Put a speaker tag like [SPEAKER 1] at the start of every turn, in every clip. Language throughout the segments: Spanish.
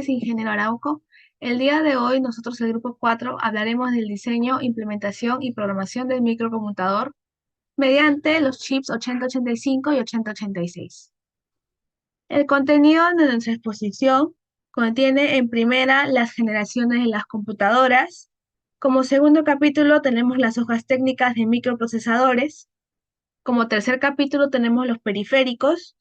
[SPEAKER 1] tardes, ingeniero Arauco. El día de hoy nosotros, el grupo 4, hablaremos del diseño, implementación y programación del microcomputador mediante los chips 8085 y 8086. El contenido de nuestra exposición contiene en primera las generaciones de las computadoras. Como segundo capítulo tenemos las hojas técnicas de microprocesadores. Como tercer capítulo tenemos los periféricos.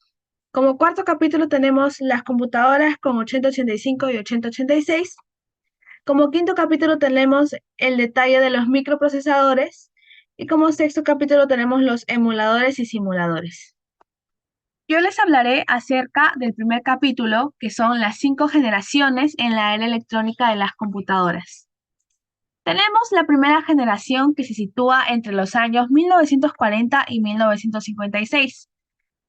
[SPEAKER 1] Como cuarto capítulo tenemos las computadoras con 8085 y 8086. Como quinto capítulo tenemos el detalle de los microprocesadores. Y como sexto capítulo tenemos los emuladores y simuladores. Yo les hablaré acerca del primer capítulo, que son las 5 generaciones en la era electrónica de las computadoras. Tenemos la primera generación que se sitúa entre los años 1940 y 1956.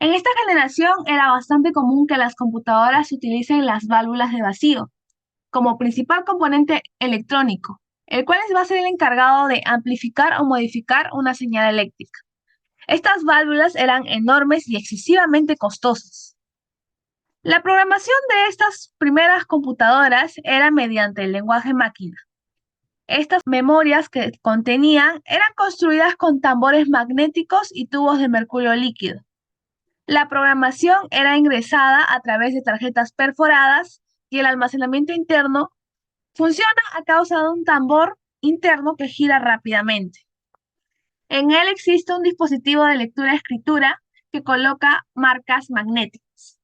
[SPEAKER 1] En esta generación era bastante común que las computadoras utilicen las válvulas de vacío como principal componente electrónico, el cual va a ser el encargado de amplificar o modificar una señal eléctrica. Estas válvulas eran enormes y excesivamente costosas. La programación de estas primeras computadoras era mediante el lenguaje máquina. Estas memorias que contenían eran construidas con tambores magnéticos y tubos de mercurio líquido. La programación era ingresada a través de tarjetas perforadas y el almacenamiento interno funciona a causa de un tambor interno que gira rápidamente. En él existe un dispositivo de lectura-escritura que coloca marcas magnéticas.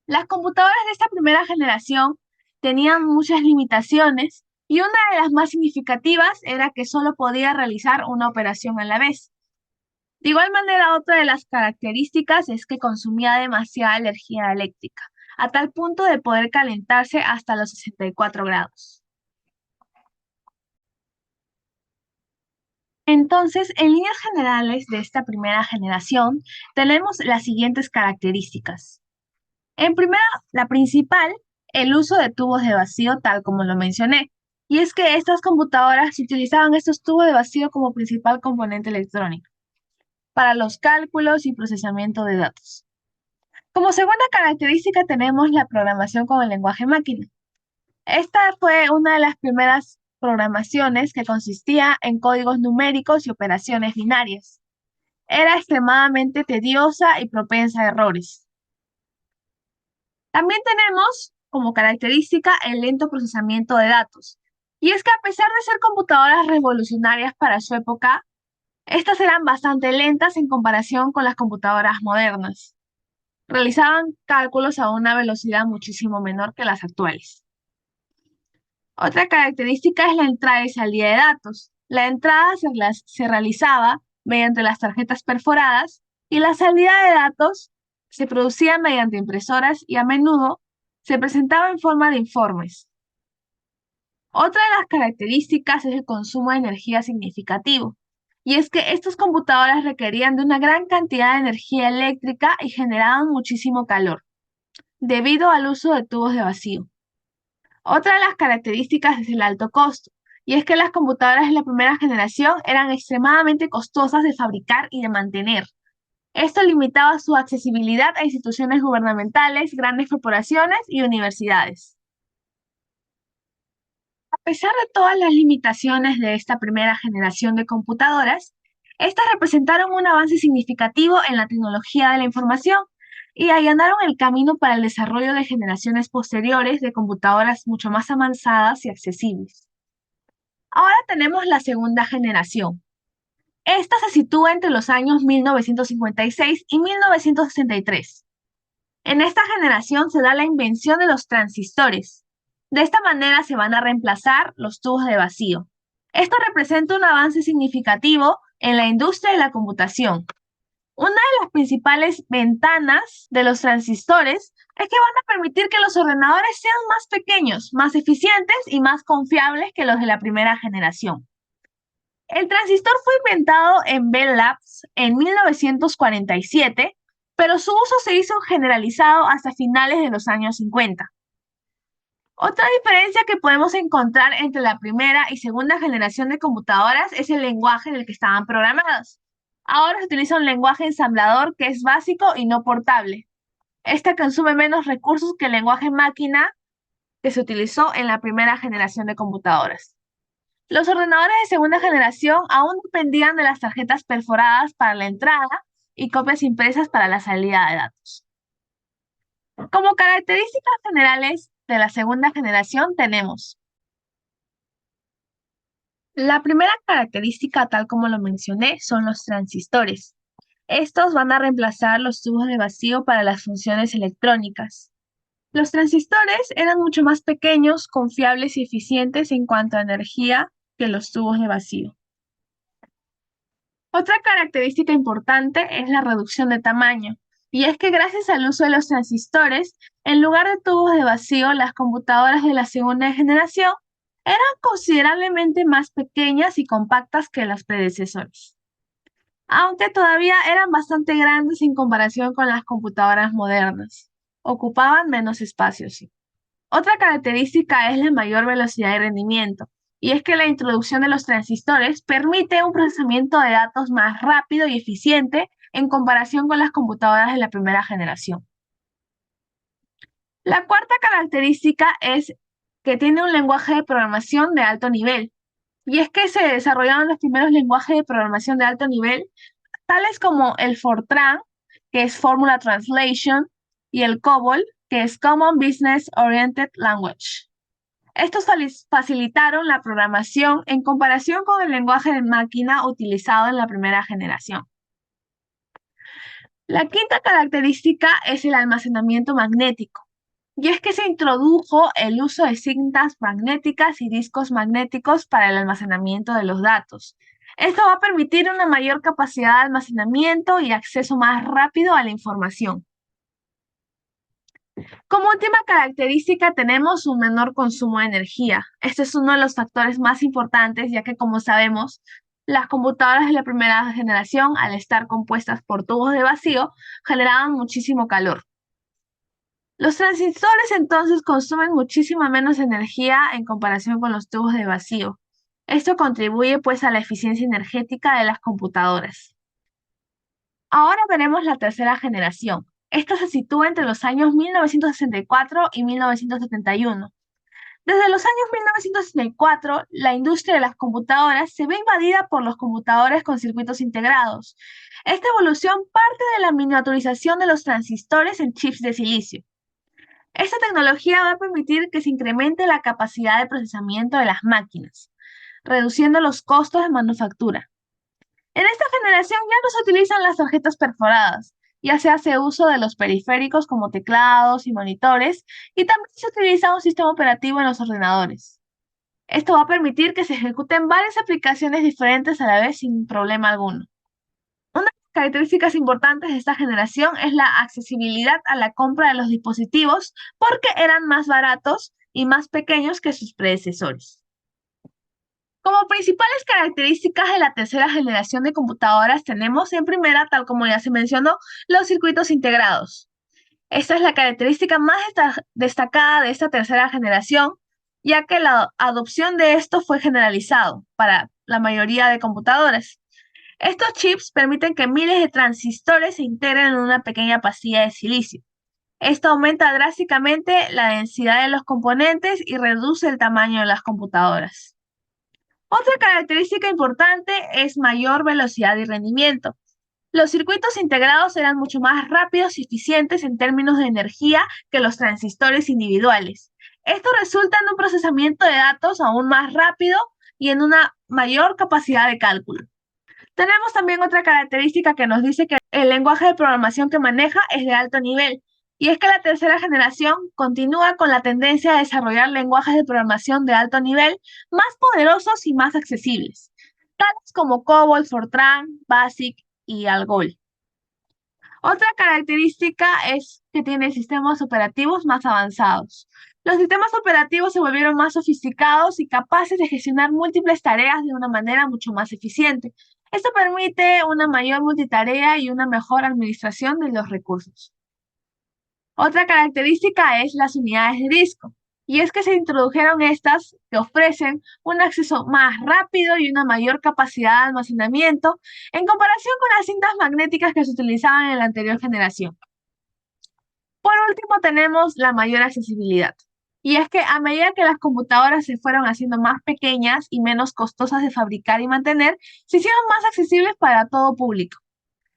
[SPEAKER 1] Las computadoras de esta primera generación tenían muchas limitaciones y una de las más significativas era que solo podía realizar una operación a la vez. De igual manera, otra de las características es que consumía demasiada energía eléctrica, a tal punto de poder calentarse hasta los 64 grados. Entonces, en líneas generales de esta primera generación, tenemos las siguientes características. En primera, la principal, el uso de tubos de vacío, tal como lo mencioné. Y es que estas computadoras utilizaban estos tubos de vacío como principal componente electrónico para los cálculos y procesamiento de datos. Como segunda característica tenemos la programación con el lenguaje máquina. Esta fue una de las primeras programaciones que consistía en códigos numéricos y operaciones binarias. Era extremadamente tediosa y propensa a errores. También tenemos como característica el lento procesamiento de datos. Y es que a pesar de ser computadoras revolucionarias para su época, estas eran bastante lentas en comparación con las computadoras modernas. Realizaban cálculos a una velocidad muchísimo menor que las actuales. Otra característica es la entrada y salida de datos. La entrada se realizaba mediante las tarjetas perforadas y la salida de datos se producía mediante impresoras y a menudo se presentaba en forma de informes. Otra de las características es el consumo de energía significativo. Y es que estas computadoras requerían de una gran cantidad de energía eléctrica y generaban muchísimo calor, debido al uso de tubos de vacío. Otra de las características es el alto costo, y es que las computadoras de la primera generación eran extremadamente costosas de fabricar y de mantener. Esto limitaba su accesibilidad a instituciones gubernamentales, grandes corporaciones y universidades. A pesar de todas las limitaciones de esta primera generación de computadoras, estas representaron un avance significativo en la tecnología de la información y allanaron el camino para el desarrollo de generaciones posteriores de computadoras mucho más avanzadas y accesibles. Ahora tenemos la segunda generación. Esta se sitúa entre los años 1956 y 1963. En esta generación se da la invención de los transistores. De esta manera se van a reemplazar los tubos de vacío. Esto representa un avance significativo en la industria de la computación. Una de las principales ventanas de los transistores es que van a permitir que los ordenadores sean más pequeños, más eficientes y más confiables que los de la primera generación. El transistor fue inventado en Bell Labs en 1947, pero su uso se hizo generalizado hasta finales de los años 50. Otra diferencia que podemos encontrar entre la primera y segunda generación de computadoras es el lenguaje en el que estaban programadas. Ahora se utiliza un lenguaje ensamblador que es básico y no portable. Este consume menos recursos que el lenguaje máquina que se utilizó en la primera generación de computadoras. Los ordenadores de segunda generación aún dependían de las tarjetas perforadas para la entrada y copias impresas para la salida de datos. Como características generales de la segunda generación tenemos la primera característica, tal como lo mencioné, son los transistores. Estos van a reemplazar los tubos de vacío para las funciones electrónicas. Los transistores eran mucho más pequeños, confiables y eficientes en cuanto a energía que los tubos de vacío. Otra característica importante es la reducción de tamaño, y es que gracias al uso de los transistores, en lugar de tubos de vacío, las computadoras de la segunda generación eran considerablemente más pequeñas y compactas que las predecesores, aunque todavía eran bastante grandes en comparación con las computadoras modernas. Ocupaban menos espacio, sí. Otra característica es la mayor velocidad y rendimiento, y es que la introducción de los transistores permite un procesamiento de datos más rápido y eficiente en comparación con las computadoras de la primera generación. La cuarta característica es que tiene un lenguaje de programación de alto nivel, y es que se desarrollaron los primeros lenguajes de programación de alto nivel, tales como el Fortran, que es Formula Translation, y el COBOL, que es Common Business Oriented Language. Estos facilitaron la programación en comparación con el lenguaje de máquina utilizado en la primera generación. La quinta característica es el almacenamiento magnético, y es que se introdujo el uso de cintas magnéticas y discos magnéticos para el almacenamiento de los datos. Esto va a permitir una mayor capacidad de almacenamiento y acceso más rápido a la información. Como última característica tenemos un menor consumo de energía. Este es uno de los factores más importantes, ya que como sabemos, las computadoras de la primera generación, al estar compuestas por tubos de vacío, generaban muchísimo calor. Los transistores entonces consumen muchísima menos energía en comparación con los tubos de vacío. Esto contribuye pues a la eficiencia energética de las computadoras. Ahora veremos la tercera generación. Esta se sitúa entre los años 1964 y 1971. Desde los años 1964, la industria de las computadoras se ve invadida por los computadores con circuitos integrados. Esta evolución parte de la miniaturización de los transistores en chips de silicio. Esta tecnología va a permitir que se incremente la capacidad de procesamiento de las máquinas, reduciendo los costos de manufactura. En esta generación ya no se utilizan las tarjetas perforadas, ya se hace uso de los periféricos como teclados y monitores, y también se utiliza un sistema operativo en los ordenadores. Esto va a permitir que se ejecuten varias aplicaciones diferentes a la vez sin problema alguno. Una de las características importantes de esta generación es la accesibilidad a la compra de los dispositivos porque eran más baratos y más pequeños que sus predecesores. Como principales características de la tercera generación de computadoras tenemos en primera, tal como ya se mencionó, los circuitos integrados. Esta es la característica más destacada de esta tercera generación, ya que la adopción de esto fue generalizado para la mayoría de computadoras. Estos chips permiten que miles de transistores se integren en una pequeña pastilla de silicio. Esto aumenta drásticamente la densidad de los componentes y reduce el tamaño de las computadoras. Otra característica importante es mayor velocidad y rendimiento. Los circuitos integrados eran mucho más rápidos y eficientes en términos de energía que los transistores individuales. Esto resulta en un procesamiento de datos aún más rápido y en una mayor capacidad de cálculo. Tenemos también otra característica que nos dice que el lenguaje de programación que maneja es de alto nivel, y es que la tercera generación continúa con la tendencia a desarrollar lenguajes de programación de alto nivel más poderosos y más accesibles, tales como COBOL, Fortran, BASIC y ALGOL. Otra característica es que tiene sistemas operativos más avanzados. Los sistemas operativos se volvieron más sofisticados y capaces de gestionar múltiples tareas de una manera mucho más eficiente. Esto permite una mayor multitarea y una mejor administración de los recursos. Otra característica es las unidades de disco, y es que se introdujeron estas que ofrecen un acceso más rápido y una mayor capacidad de almacenamiento en comparación con las cintas magnéticas que se utilizaban en la anterior generación. Por último, tenemos la mayor accesibilidad. Y es que a medida que las computadoras se fueron haciendo más pequeñas y menos costosas de fabricar y mantener, se hicieron más accesibles para todo público,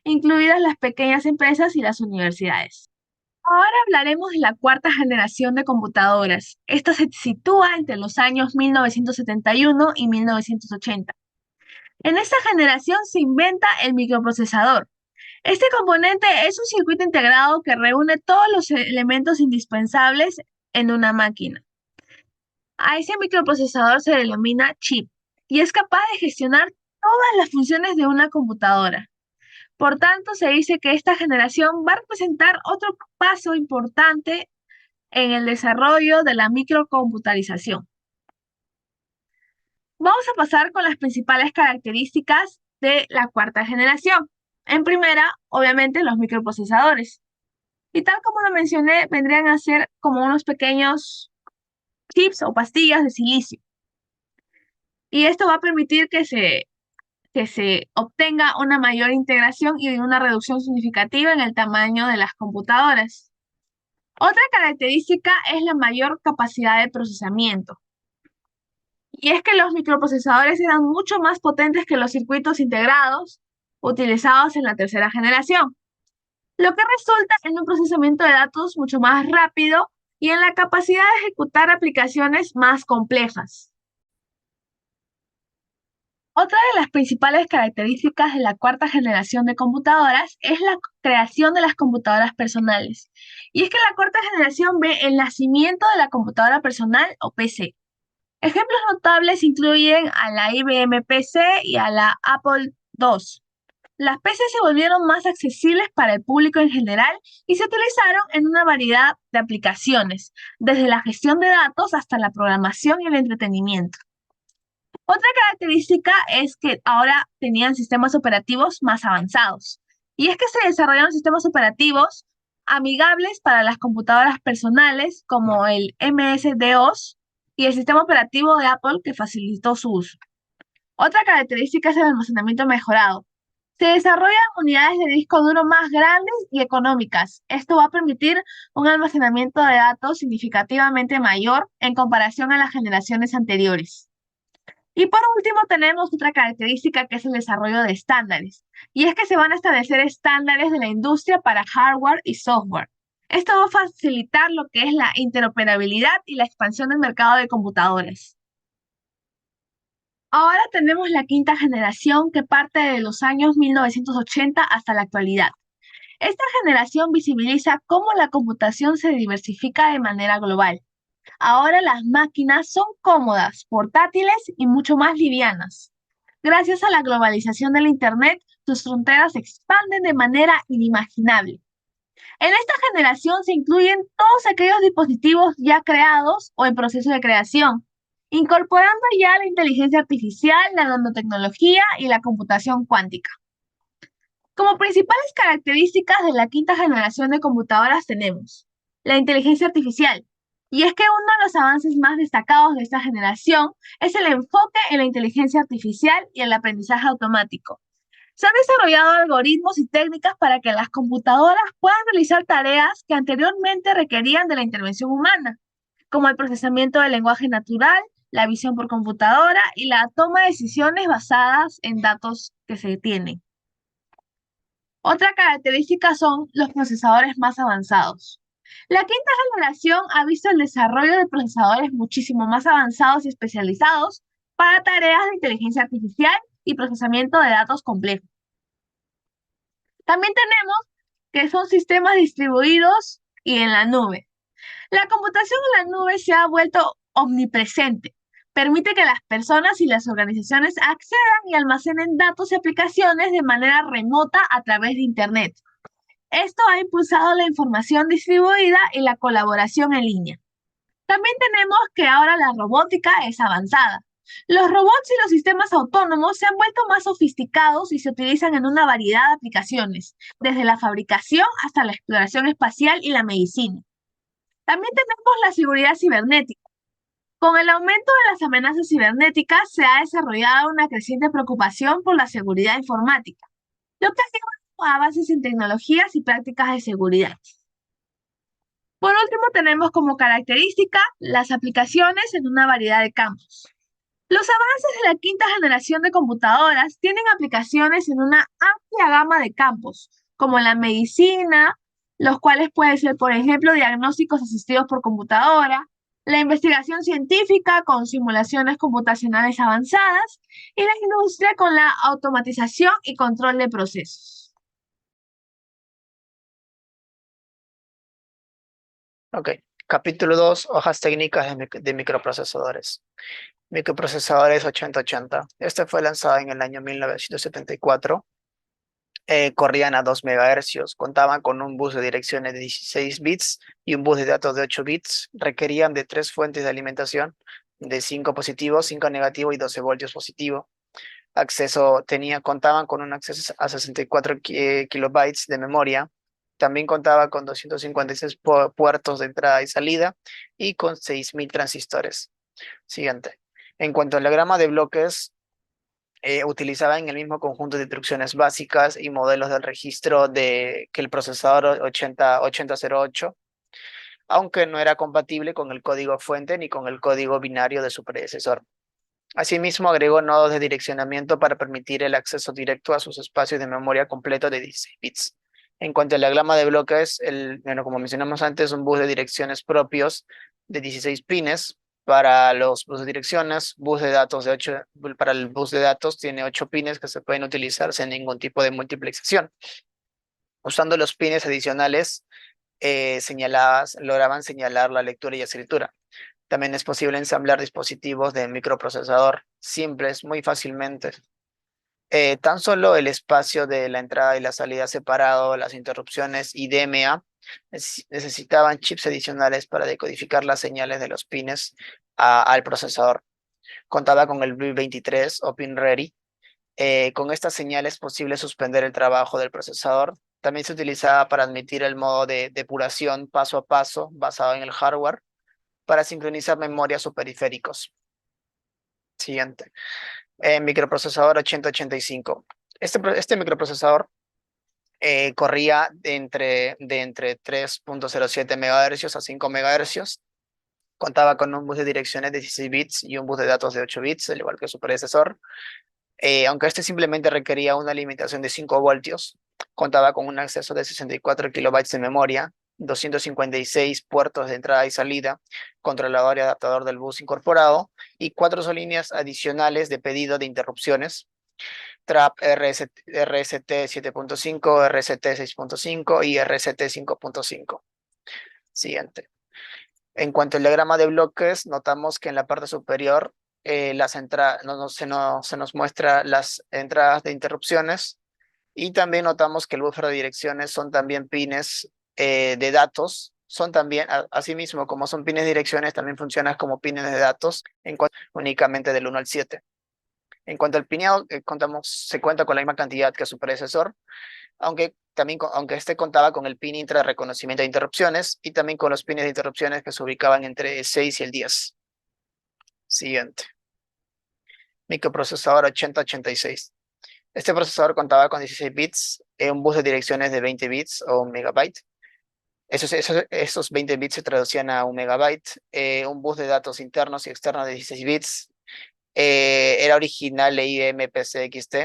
[SPEAKER 1] incluidas las pequeñas empresas y las universidades. Ahora hablaremos de la cuarta generación de computadoras. Esta se sitúa entre los años 1971 y 1980. En esta generación se inventa el microprocesador. Este componente es un circuito integrado que reúne todos los elementos indispensables en una máquina. A ese microprocesador se denomina chip y es capaz de gestionar todas las funciones de una computadora. Por tanto, se dice que esta generación va a representar otro paso importante en el desarrollo de la microcomputarización. Vamos a pasar con las principales características de la cuarta generación. En primera, obviamente, los microprocesadores. Y tal como lo mencioné, vendrían a ser como unos pequeños chips o pastillas de silicio. Y esto va a permitir que se obtenga una mayor integración y una reducción significativa en el tamaño de las computadoras. Otra característica es la mayor capacidad de procesamiento. Y es que los microprocesadores eran mucho más potentes que los circuitos integrados utilizados en la tercera generación, lo que resulta en un procesamiento de datos mucho más rápido y en la capacidad de ejecutar aplicaciones más complejas. Otra de las principales características de la cuarta generación de computadoras es la creación de las computadoras personales. Y es que la cuarta generación ve el nacimiento de la computadora personal o PC. Ejemplos notables incluyen a la IBM PC y a la Apple II. Las PC se volvieron más accesibles para el público en general y se utilizaron en una variedad de aplicaciones, desde la gestión de datos hasta la programación y el entretenimiento. Otra característica es que ahora tenían sistemas operativos más avanzados. Y es que se desarrollaron sistemas operativos amigables para las computadoras personales como el MS-DOS y el sistema operativo de Apple que facilitó su uso. Otra característica es el almacenamiento mejorado. Se desarrollan unidades de disco duro más grandes y económicas. Esto va a permitir un almacenamiento de datos significativamente mayor en comparación a las generaciones anteriores. Y por último, tenemos otra característica que es el desarrollo de estándares. Y es que se van a establecer estándares de la industria para hardware y software. Esto va a facilitar lo que es la interoperabilidad y la expansión del mercado de computadoras. Ahora tenemos la quinta generación que parte de los años 1980 hasta la actualidad. Esta generación visibiliza cómo la computación se diversifica de manera global. Ahora las máquinas son cómodas, portátiles y mucho más livianas. Gracias a la globalización del Internet, sus fronteras se expanden de manera inimaginable. En esta generación se incluyen todos aquellos dispositivos ya creados o en proceso de creación, incorporando ya la inteligencia artificial, la nanotecnología y la computación cuántica. Como principales características de la quinta generación de computadoras tenemos la inteligencia artificial, y es que uno de los avances más destacados de esta generación es el enfoque en la inteligencia artificial y el aprendizaje automático. Se han desarrollado algoritmos y técnicas para que las computadoras puedan realizar tareas que anteriormente requerían de la intervención humana, como el procesamiento del lenguaje natural, la visión por computadora y la toma de decisiones basadas en datos que se tienen. Otra característica son los procesadores más avanzados. La quinta generación ha visto el desarrollo de procesadores muchísimo más avanzados y especializados para tareas de inteligencia artificial y procesamiento de datos complejos. También tenemos que son sistemas distribuidos y en la nube. La computación en la nube se ha vuelto omnipresente. Permite que las personas y las organizaciones accedan y almacenen datos y aplicaciones de manera remota a través de Internet. Esto ha impulsado la información distribuida y la colaboración en línea. También tenemos que ahora la robótica es avanzada. Los robots y los sistemas autónomos se han vuelto más sofisticados y se utilizan en una variedad de aplicaciones, desde la fabricación hasta la exploración espacial y la medicina. También tenemos la seguridad cibernética. Con el aumento de las amenazas cibernéticas se ha desarrollado una creciente preocupación por la seguridad informática, lo que ha llevado a avances en tecnologías y prácticas de seguridad. Por último, tenemos como característica las aplicaciones en una variedad de campos. Los avances de la quinta generación de computadoras tienen aplicaciones en una amplia gama de campos, como la medicina, los cuales pueden ser, por ejemplo, diagnósticos asistidos por computadora, la investigación científica con simulaciones computacionales avanzadas y la industria con la automatización y control de procesos.
[SPEAKER 2] Ok. Capítulo 2, hojas técnicas de microprocesadores. Microprocesadores 8080. Este fue lanzado en el año 1974. Corrían a 2 MHz, contaban con un bus de direcciones de 16 bits y un bus de datos de 8 bits. Requerían de 3 fuentes de alimentación, de 5 positivos, 5 negativos y 12 voltios positivo. Contaban con un acceso a 64 kilobytes de memoria. También contaba con 256 puertos de entrada y salida y con 6.000 transistores. Siguiente. En cuanto al diagrama de bloques, utilizaban el mismo conjunto de instrucciones básicas y modelos del registro que el procesador 8008, aunque no era compatible con el código fuente ni con el código binario de su predecesor. Asimismo, agregó nodos de direccionamiento para permitir el acceso directo a sus espacios de memoria completo de 16 bits. En cuanto al diagrama de bloques, como mencionamos antes, un bus de direcciones propios de 16 pines. Para los bus de direcciones, para el bus de datos tiene 8 pines que se pueden utilizar sin ningún tipo de multiplexación. Usando los pines adicionales lograban señalar la lectura y escritura. También es posible ensamblar dispositivos de microprocesador simples muy fácilmente. Tan solo el espacio de la entrada y la salida separado, las interrupciones y DMA necesitaban chips adicionales para decodificar las señales de los pines al procesador. Contaba con el BLU23 o Pin Ready. Con estas señales es posible suspender el trabajo del procesador. También se utilizaba para admitir el modo de depuración paso a paso basado en el hardware para sincronizar memorias o periféricos. Siguiente. Microprocesador 8085. Este microprocesador corría de entre 3.07 MHz a 5 MHz. Contaba con un bus de direcciones de 16 bits y un bus de datos de 8 bits, al igual que su predecesor. Aunque este simplemente requería una limitación de 5 voltios, contaba con un acceso de 64 kilobytes de memoria, 256 puertos de entrada y salida, controlador y adaptador del bus incorporado, y 4 líneas adicionales de pedido de interrupciones, TRAP RST 7.5, RST 6.5 y RST 5.5. Siguiente. En cuanto al diagrama de bloques, notamos que en la parte superior se nos muestra las entradas de interrupciones y también notamos que el buffer de direcciones son también pines de datos. Son también, asimismo, como son pines de direcciones, también funcionan como pines de datos únicamente del 1 al 7. En cuanto al pineado, se cuenta con la misma cantidad que su predecesor, aunque este contaba con el pin intra de reconocimiento de interrupciones y también con los pines de interrupciones que se ubicaban entre el 6 y el 10. Siguiente. Microprocesador 8086. Este procesador contaba con 16 bits, un bus de direcciones de 20 bits o un megabyte. Esos 20 bits se traducían a un megabyte. Un bus de datos internos y externos de 16 bits. Era original de IBM PCXT.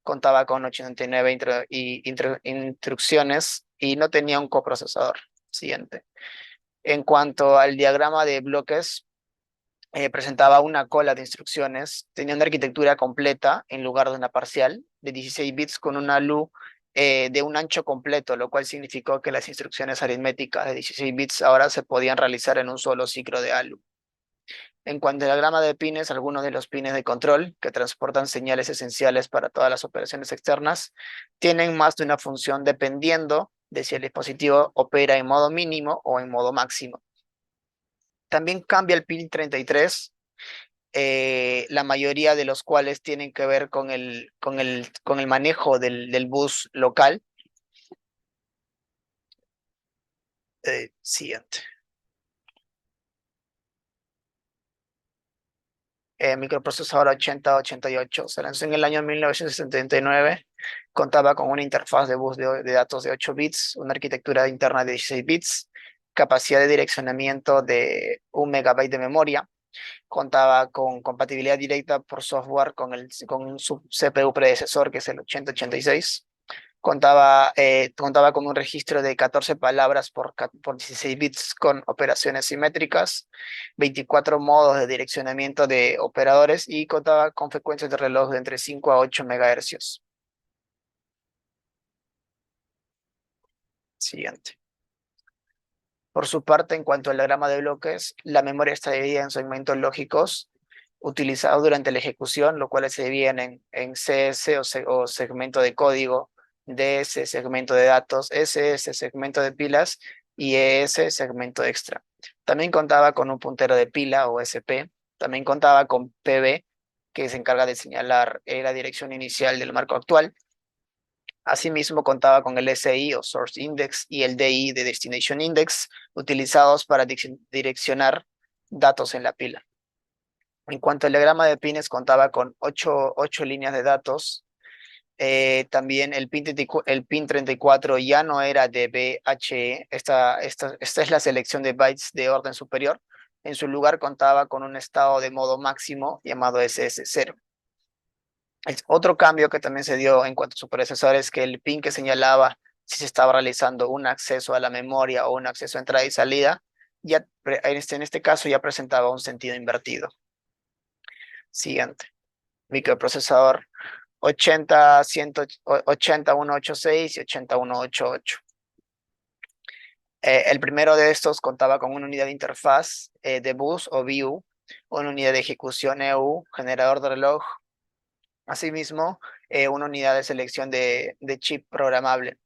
[SPEAKER 2] Contaba con 89 instrucciones y no tenía un coprocesador. Siguiente. En cuanto al diagrama de bloques, presentaba una cola de instrucciones, tenía una arquitectura completa en lugar de una parcial de 16 bits con una LU de un ancho completo, lo cual significó que las instrucciones aritméticas de 16 bits ahora se podían realizar en un solo ciclo de ALU. En cuanto al diagrama de pines, algunos de los pines de control que transportan señales esenciales para todas las operaciones externas tienen más de una función dependiendo de si el dispositivo opera en modo mínimo o en modo máximo. También cambia el pin 33, la mayoría de los cuales tienen que ver con el manejo del bus local. Siguiente. Microprocesador 8088 se lanzó en el año 1979. Contaba con una interfaz de bus de datos de 8 bits, una arquitectura interna de 16 bits capacidad de direccionamiento de 1 MB de memoria, contaba con compatibilidad directa por software con su CPU predecesor, que es el 8086. Contaba con un registro de 14 palabras por 16 bits con operaciones simétricas, 24 modos de direccionamiento de operadores y contaba con frecuencias de reloj de entre 5 a 8 MHz. Siguiente. Por su parte, en cuanto al diagrama de bloques, la memoria está dividida en segmentos lógicos utilizados durante la ejecución, los cuales se dividen en CS o segmento de código, DS segmento de datos, SS segmento de pilas y ES segmento extra. También contaba con un puntero de pila o SP. También contaba con PB, que se encarga de señalar la dirección inicial del marco actual. Asimismo, contaba con el SI o Source Index y el DI de Destination Index, utilizados para direccionar datos en la pila. En cuanto al diagrama de pines, contaba con 8 líneas de datos. También el pin 34 ya no era de BHE. Esta es la selección de bytes de orden superior. En su lugar contaba con un estado de modo máximo llamado SS0. Otro cambio que también se dio en cuanto a su predecesor es que el pin que señalaba si se estaba realizando un acceso a la memoria o un acceso a entrada y salida, ya en este caso ya presentaba un sentido invertido. Siguiente. Microprocesador 80186 y 80188. El primero de estos contaba con una unidad de interfaz de bus o VIEW, una unidad de ejecución EU, generador de reloj. Asimismo, una unidad de selección de chip programable.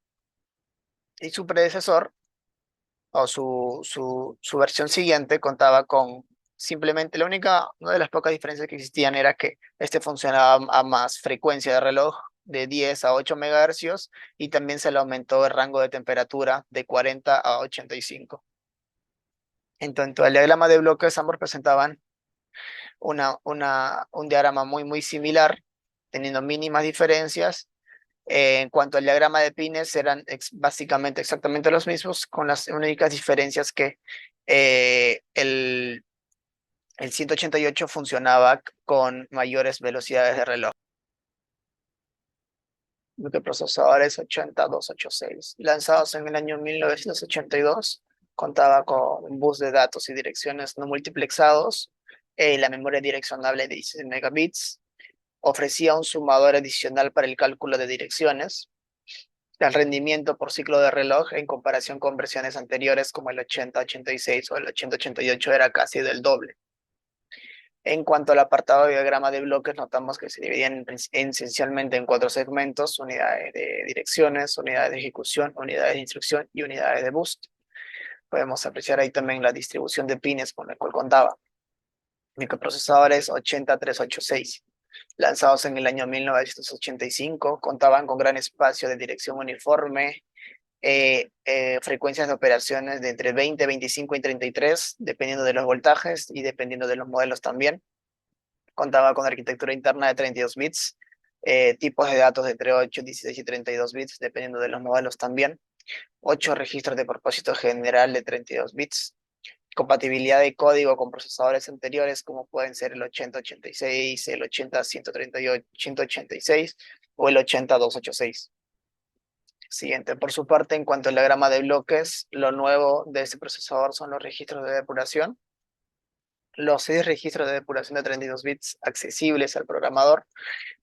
[SPEAKER 2] Y su predecesor, o su versión siguiente, contaba con simplemente una de las pocas diferencias que existían era que este funcionaba a más frecuencia de reloj, de 10 a 8 MHz, y también se le aumentó el rango de temperatura de 40 a 85. En tanto al diagrama de bloques, ambos presentaban un diagrama muy similar, teniendo mínimas diferencias. En cuanto al diagrama de pines, eran básicamente exactamente los mismos, con las únicas diferencias que el 188 funcionaba con mayores velocidades de reloj. Microprocesadores 80286, lanzados en el año 1982, contaba con un bus de datos y direcciones no multiplexados, la memoria direccionable de 16 megabits, ofrecía un sumador adicional para el cálculo de direcciones. El rendimiento por ciclo de reloj en comparación con versiones anteriores como el 8086 o el 8088 era casi del doble. En cuanto al apartado de diagrama de bloques, notamos que se dividían esencialmente en 4 segmentos: unidades de direcciones, unidades de ejecución, unidades de instrucción y unidades de boost. Podemos apreciar ahí también la distribución de pines con la cual contaba. Microprocesadores 80386, lanzados en el año 1985, contaban con gran espacio de dirección uniforme, frecuencias de operaciones de entre 20, 25 y 33, dependiendo de los voltajes y dependiendo de los modelos también. Contaba con arquitectura interna de 32 bits, tipos de datos de entre 8, 16 y 32 bits, dependiendo de los modelos también. 8 registros de propósito general de 32 bits. Compatibilidad de código con procesadores anteriores, como pueden ser el 8086, el 80138, 186 o el 80286. Siguiente. Por su parte, en cuanto al diagrama de bloques, lo nuevo de este procesador son los registros de depuración. Los 6 registros de depuración de 32 bits accesibles al programador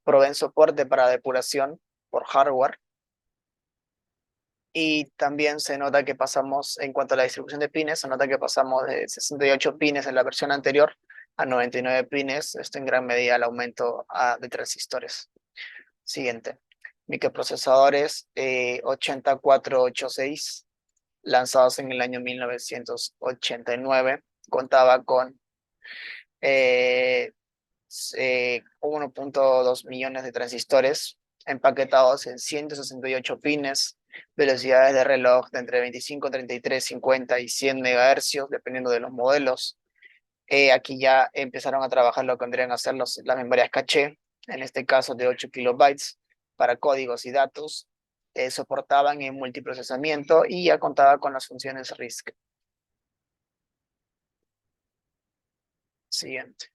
[SPEAKER 2] proveen soporte para depuración por hardware. Y también se nota que pasamos, en cuanto a la distribución de pines, se nota que pasamos de 68 pines en la versión anterior a 99 pines, esto en gran medida al aumento de transistores. Siguiente. Microprocesadores 8486, lanzados en el año 1989, contaba con 1.2 millones de transistores empaquetados en 168 pines, velocidades de reloj de entre 25, 33, 50 y 100 MHz, dependiendo de los modelos. Aquí ya empezaron a trabajar lo que vendrían a ser las memorias caché, en este caso de 8 kilobytes para códigos y datos. Soportaban en multiprocesamiento y ya contaba con las funciones RISC. Siguiente.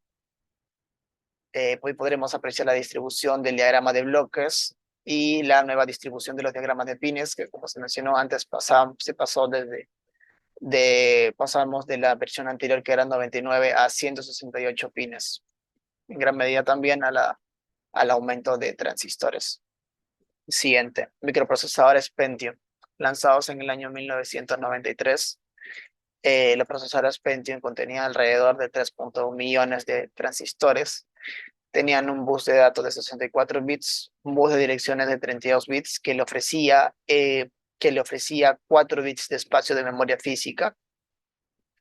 [SPEAKER 2] Hoy podremos apreciar la distribución del diagrama de bloques y la nueva distribución de los diagramas de pines, que como se mencionó antes, pasamos de la versión anterior que eran 99 a 168 pines, en gran medida también al aumento de transistores. Siguiente, microprocesadores Pentium, lanzados en el año 1993. Los procesadores Pentium contenían alrededor de 3.1 millones de transistores. Tenían un bus de datos de 64 bits, un bus de direcciones de 32 bits que le ofrecía 4 bits de espacio de memoria física.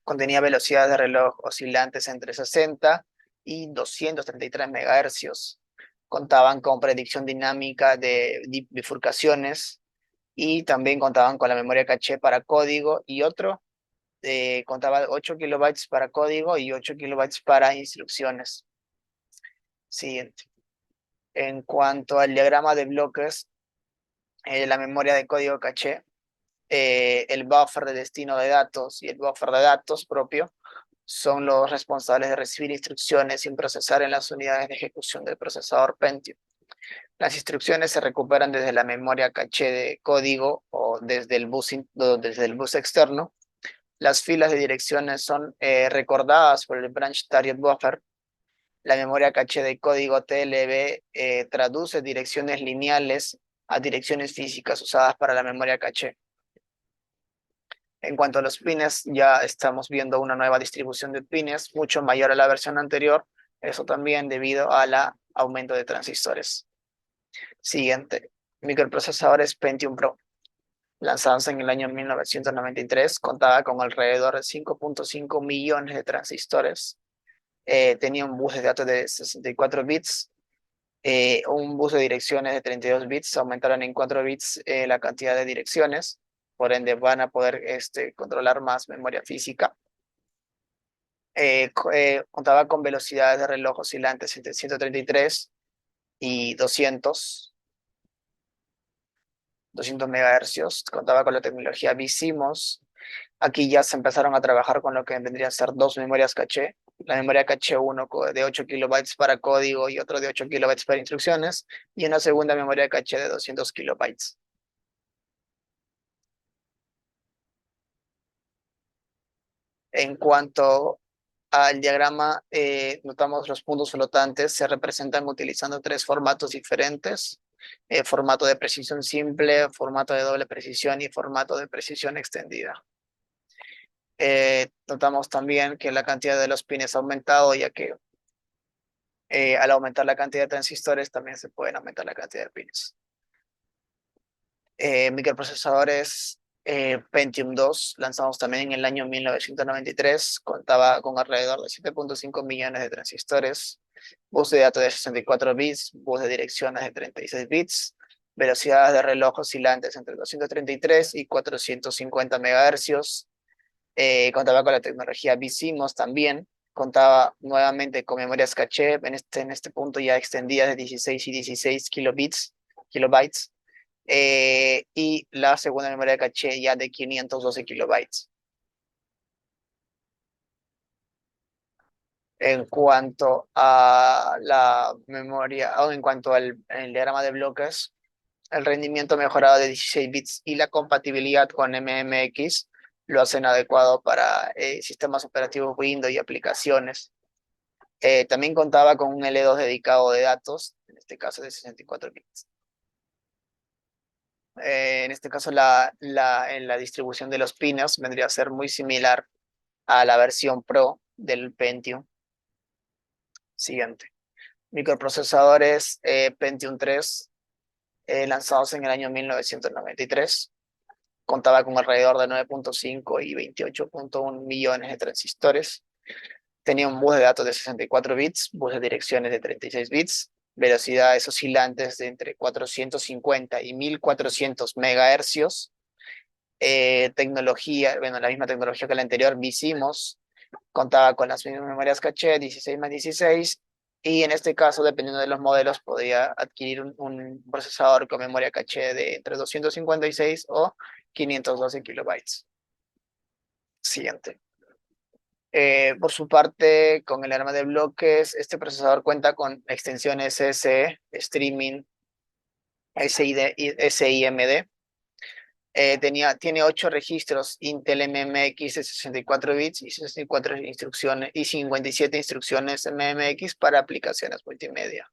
[SPEAKER 2] Contenía velocidades de reloj oscilantes entre 60 y 233 MHz. Contaban con predicción dinámica de bifurcaciones y también contaban con la memoria caché para código y contaba 8 kilobytes para código y 8 kilobytes para instrucciones. Siguiente. En cuanto al diagrama de bloques, la memoria de código caché, el buffer de destino de datos y el buffer de datos propio son los responsables de recibir instrucciones sin procesar en las unidades de ejecución del procesador Pentium. Las instrucciones se recuperan desde la memoria caché de código o desde el bus externo. Las filas de direcciones son recordadas por el Branch Target Buffer. La memoria caché de código TLB traduce direcciones lineales a direcciones físicas usadas para la memoria caché. En cuanto a los pines, ya estamos viendo una nueva distribución de pines, mucho mayor a la versión anterior, eso también debido al aumento de transistores. Siguiente, microprocesadores Pentium Pro. Lanzados en el año 1993, contaba con alrededor de 5.5 millones de transistores. Tenía un bus de datos de 64 bits, un bus de direcciones de 32 bits, aumentaron en 4 bits la cantidad de direcciones, por ende van a poder controlar más memoria física. Contaba con velocidades de reloj oscilantes entre 133 y 200 MHz, contaba con la tecnología BCMOS. Aquí ya se empezaron a trabajar con lo que vendría a ser dos memorias caché. La memoria caché 1 de 8 kilobytes para código y otro de 8 kilobytes para instrucciones, y una segunda memoria caché de 200 kilobytes. En cuanto al diagrama, notamos los puntos flotantes se representan utilizando tres formatos diferentes: formato de precisión simple, formato de doble precisión y formato de precisión extendida. Notamos también que la cantidad de los pines ha aumentado, ya que al aumentar la cantidad de transistores también se pueden aumentar la cantidad de pines. Microprocesadores Pentium 2, lanzados también en el año 1993, contaba con alrededor de 7.5 millones de transistores, bus de datos de 64 bits, bus de direcciones de 36 bits, velocidades de reloj oscilantes entre 233 y 450 MHz. Contaba con la tecnología BCMOS también, contaba nuevamente con memorias caché, en este punto ya extendidas de 16 y 16 kilobytes, y la segunda memoria caché ya de 512 kilobytes. En cuanto a la memoria, o en cuanto al el diagrama de bloques, el rendimiento mejorado de 16 bits y la compatibilidad con MMX lo hacen adecuado para sistemas operativos Windows y aplicaciones. También contaba con un L2 dedicado de datos, en este caso de 64 bits. En este caso, en la distribución de los pines vendría a ser muy similar a la versión Pro del Pentium. Siguiente. Microprocesadores Pentium 3, lanzados en el año 1993. Contaba con alrededor de 9.5 y 28.1 millones de transistores. Tenía un bus de datos de 64 bits, bus de direcciones de 36 bits, velocidades oscilantes de entre 450 y 1400 MHz. Tecnología, bueno, la misma tecnología que la anterior, BCMOS, contaba con las mismas memorias caché, 16 más 16, y en este caso, dependiendo de los modelos, podía adquirir un procesador con memoria caché de entre 256 o 512 kilobytes. Siguiente. Por su parte, con el arma de bloques, este procesador cuenta con extensiones SE, Streaming, SID, y SIMD. Tiene 8 registros Intel MMX de 64 bits y 64 instrucciones y 57 instrucciones MMX para aplicaciones multimedia.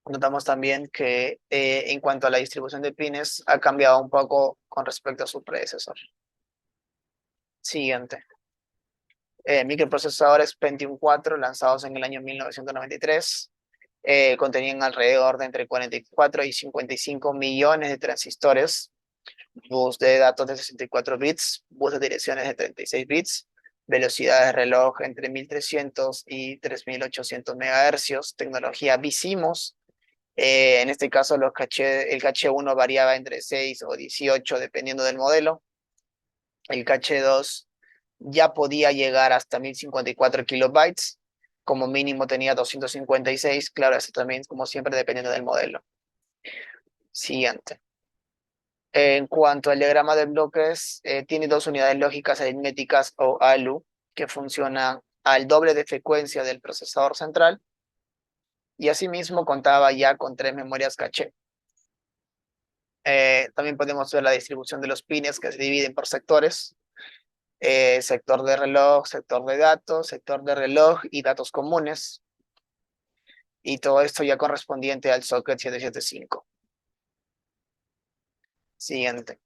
[SPEAKER 2] Notamos también que en cuanto a la distribución de pines ha cambiado un poco con respecto a su predecesor. Siguiente. Microprocesadores Pentium 4 lanzados en el año 1993. Contenían alrededor de entre 44 y 55 millones de transistores, bus de datos de 64 bits, bus de direcciones de 36 bits, velocidad de reloj entre 1300 y 3800 MHz, tecnología BCMOS. En este caso, el caché 1 variaba entre 6 o 18 dependiendo del modelo. El caché 2 ya podía llegar hasta 1054 kilobytes. Como mínimo tenía 256. Claro, eso también, como siempre, dependiendo del modelo. Siguiente. En cuanto al diagrama de bloques, tiene dos unidades lógicas aritméticas o ALU que funcionan al doble de frecuencia del procesador central y asimismo contaba ya con 3 memorias caché. También podemos ver la distribución de los pines que se dividen por sectores. Sector de reloj, sector de datos, sector de reloj y datos comunes. Y todo esto ya correspondiente al socket 775. Siguiente.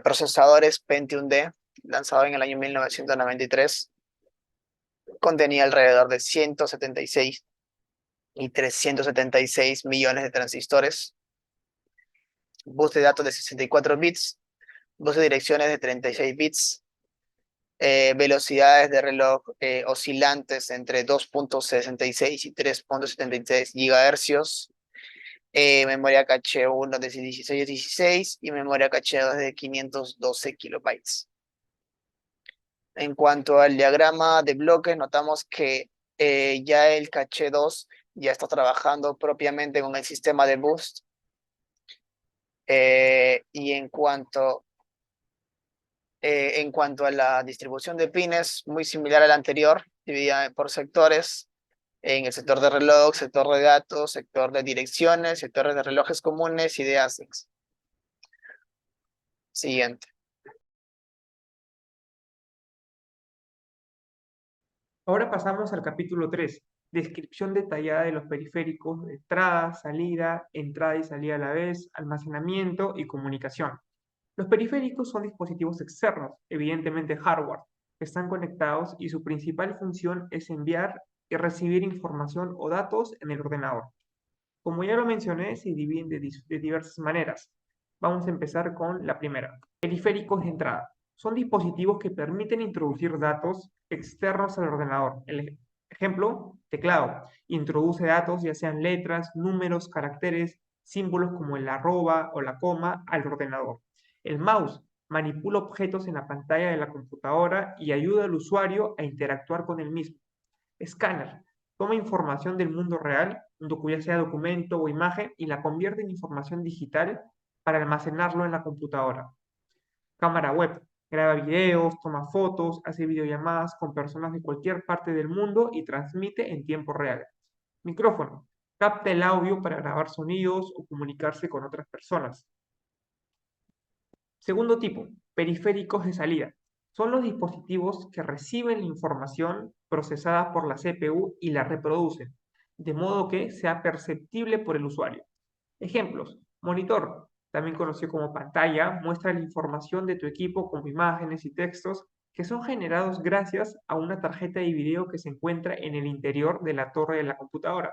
[SPEAKER 2] Procesadores Pentium D, lanzado en el año 1993, contenía alrededor de 176 y 376 millones de transistores, bus de datos de 64 bits, bus de direcciones de 36 bits, velocidades de reloj oscilantes entre 2.66 y 3.76 gigahercios, memoria caché 1 de 16 a 16 y memoria caché 2 de 512 kilobytes. En cuanto al diagrama de bloques, notamos que ya el caché 2 ya está trabajando propiamente con el sistema de boost. Y en cuanto a la distribución de pines, muy similar al anterior, dividida por sectores, en el sector de reloj, sector de datos, sector de direcciones, sectores de relojes comunes y de ASICs. Siguiente.
[SPEAKER 3] Ahora pasamos al capítulo 3, descripción detallada de los periféricos de entrada y salida a la vez, almacenamiento y comunicación. Los periféricos son dispositivos externos, evidentemente hardware, que están conectados y su principal función es enviar y recibir información o datos en el ordenador. Como ya lo mencioné, se dividen de diversas maneras. Vamos a empezar con la primera. Periféricos de entrada. Son dispositivos que permiten introducir datos externos al ordenador. El ejemplo, teclado. Introduce datos, ya sean letras, números, caracteres, símbolos como el arroba o la coma al ordenador. El mouse manipula objetos en la pantalla de la computadora y ayuda al usuario a interactuar con el mismo. Escáner. Toma información del mundo real, ya sea documento o imagen, y la convierte en información digital para almacenarlo en la computadora. Cámara web. Graba videos, toma fotos, hace videollamadas con personas de cualquier parte del mundo y transmite en tiempo real. Micrófono. Capta el audio para grabar sonidos o comunicarse con otras personas. Segundo tipo, periféricos de salida. Son los dispositivos que reciben la información procesada por la CPU y la reproducen, de modo que sea perceptible por el usuario. Ejemplos, monitor, también conocido como pantalla, muestra la información de tu equipo como imágenes y textos que son generados gracias a una tarjeta de video que se encuentra en el interior de la torre de la computadora.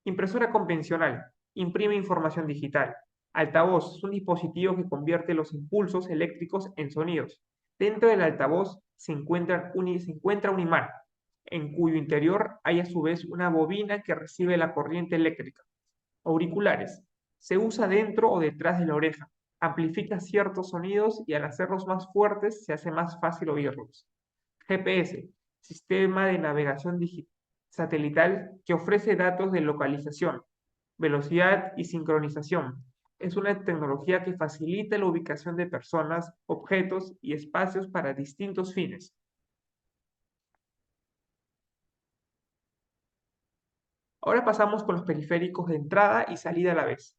[SPEAKER 3] Impresora convencional, imprime información digital. Altavoz, es un dispositivo que convierte los impulsos eléctricos en sonidos. Dentro del altavoz se encuentra un imán, en cuyo interior hay a su vez una bobina que recibe la corriente eléctrica. Auriculares, se usa dentro o detrás de la oreja. Amplifica ciertos sonidos y al hacerlos más fuertes se hace más fácil oírlos. GPS, sistema de navegación satelital que ofrece datos de localización, velocidad y sincronización. Es una tecnología que facilita la ubicación de personas, objetos y espacios para distintos fines. Ahora pasamos con los periféricos de entrada y salida a la vez.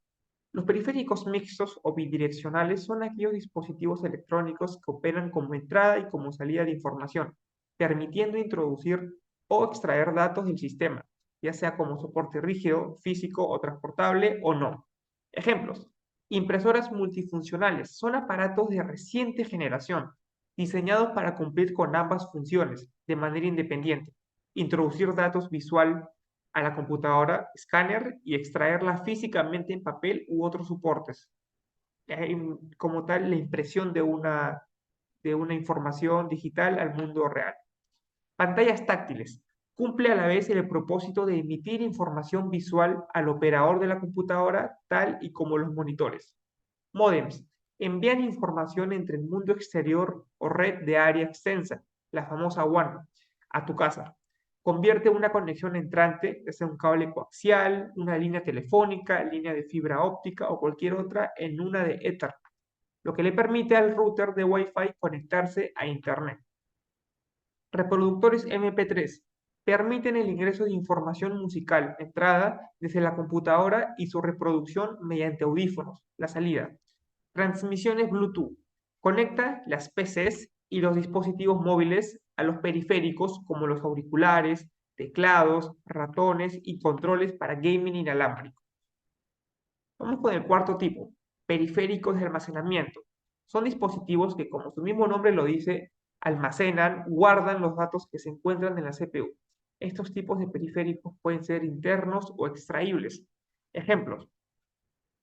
[SPEAKER 3] Los periféricos mixtos o bidireccionales son aquellos dispositivos electrónicos que operan como entrada y como salida de información, permitiendo introducir o extraer datos del sistema, ya sea como soporte rígido, físico o transportable o no. Ejemplos: impresoras multifuncionales son aparatos de reciente generación, diseñados para cumplir con ambas funciones de manera independiente, introducir datos visual a la computadora, escáner y extraerla físicamente en papel u otros soportes. Como tal, la impresión de una información digital al mundo real. Pantallas táctiles. Cumple a la vez el propósito de emitir información visual al operador de la computadora, tal y como los monitores. Módems. Envían información entre el mundo exterior o red de área extensa, la famosa WAN, a tu casa. Convierte una conexión entrante, ya sea un cable coaxial, una línea telefónica, línea de fibra óptica o cualquier otra, en una de Ethernet, lo que le permite al router de Wi-Fi conectarse a Internet. Reproductores MP3 permiten el ingreso de información musical entrada desde la computadora y su reproducción mediante audífonos, la salida. Transmisiones Bluetooth. Conecta las PCs y los dispositivos móviles a los periféricos como los auriculares, teclados, ratones y controles para gaming inalámbrico. Vamos con el cuarto tipo, periféricos de almacenamiento. Son dispositivos que, como su mismo nombre lo dice, almacenan, guardan los datos que se encuentran en la CPU. Estos tipos de periféricos pueden ser internos o extraíbles. Ejemplos: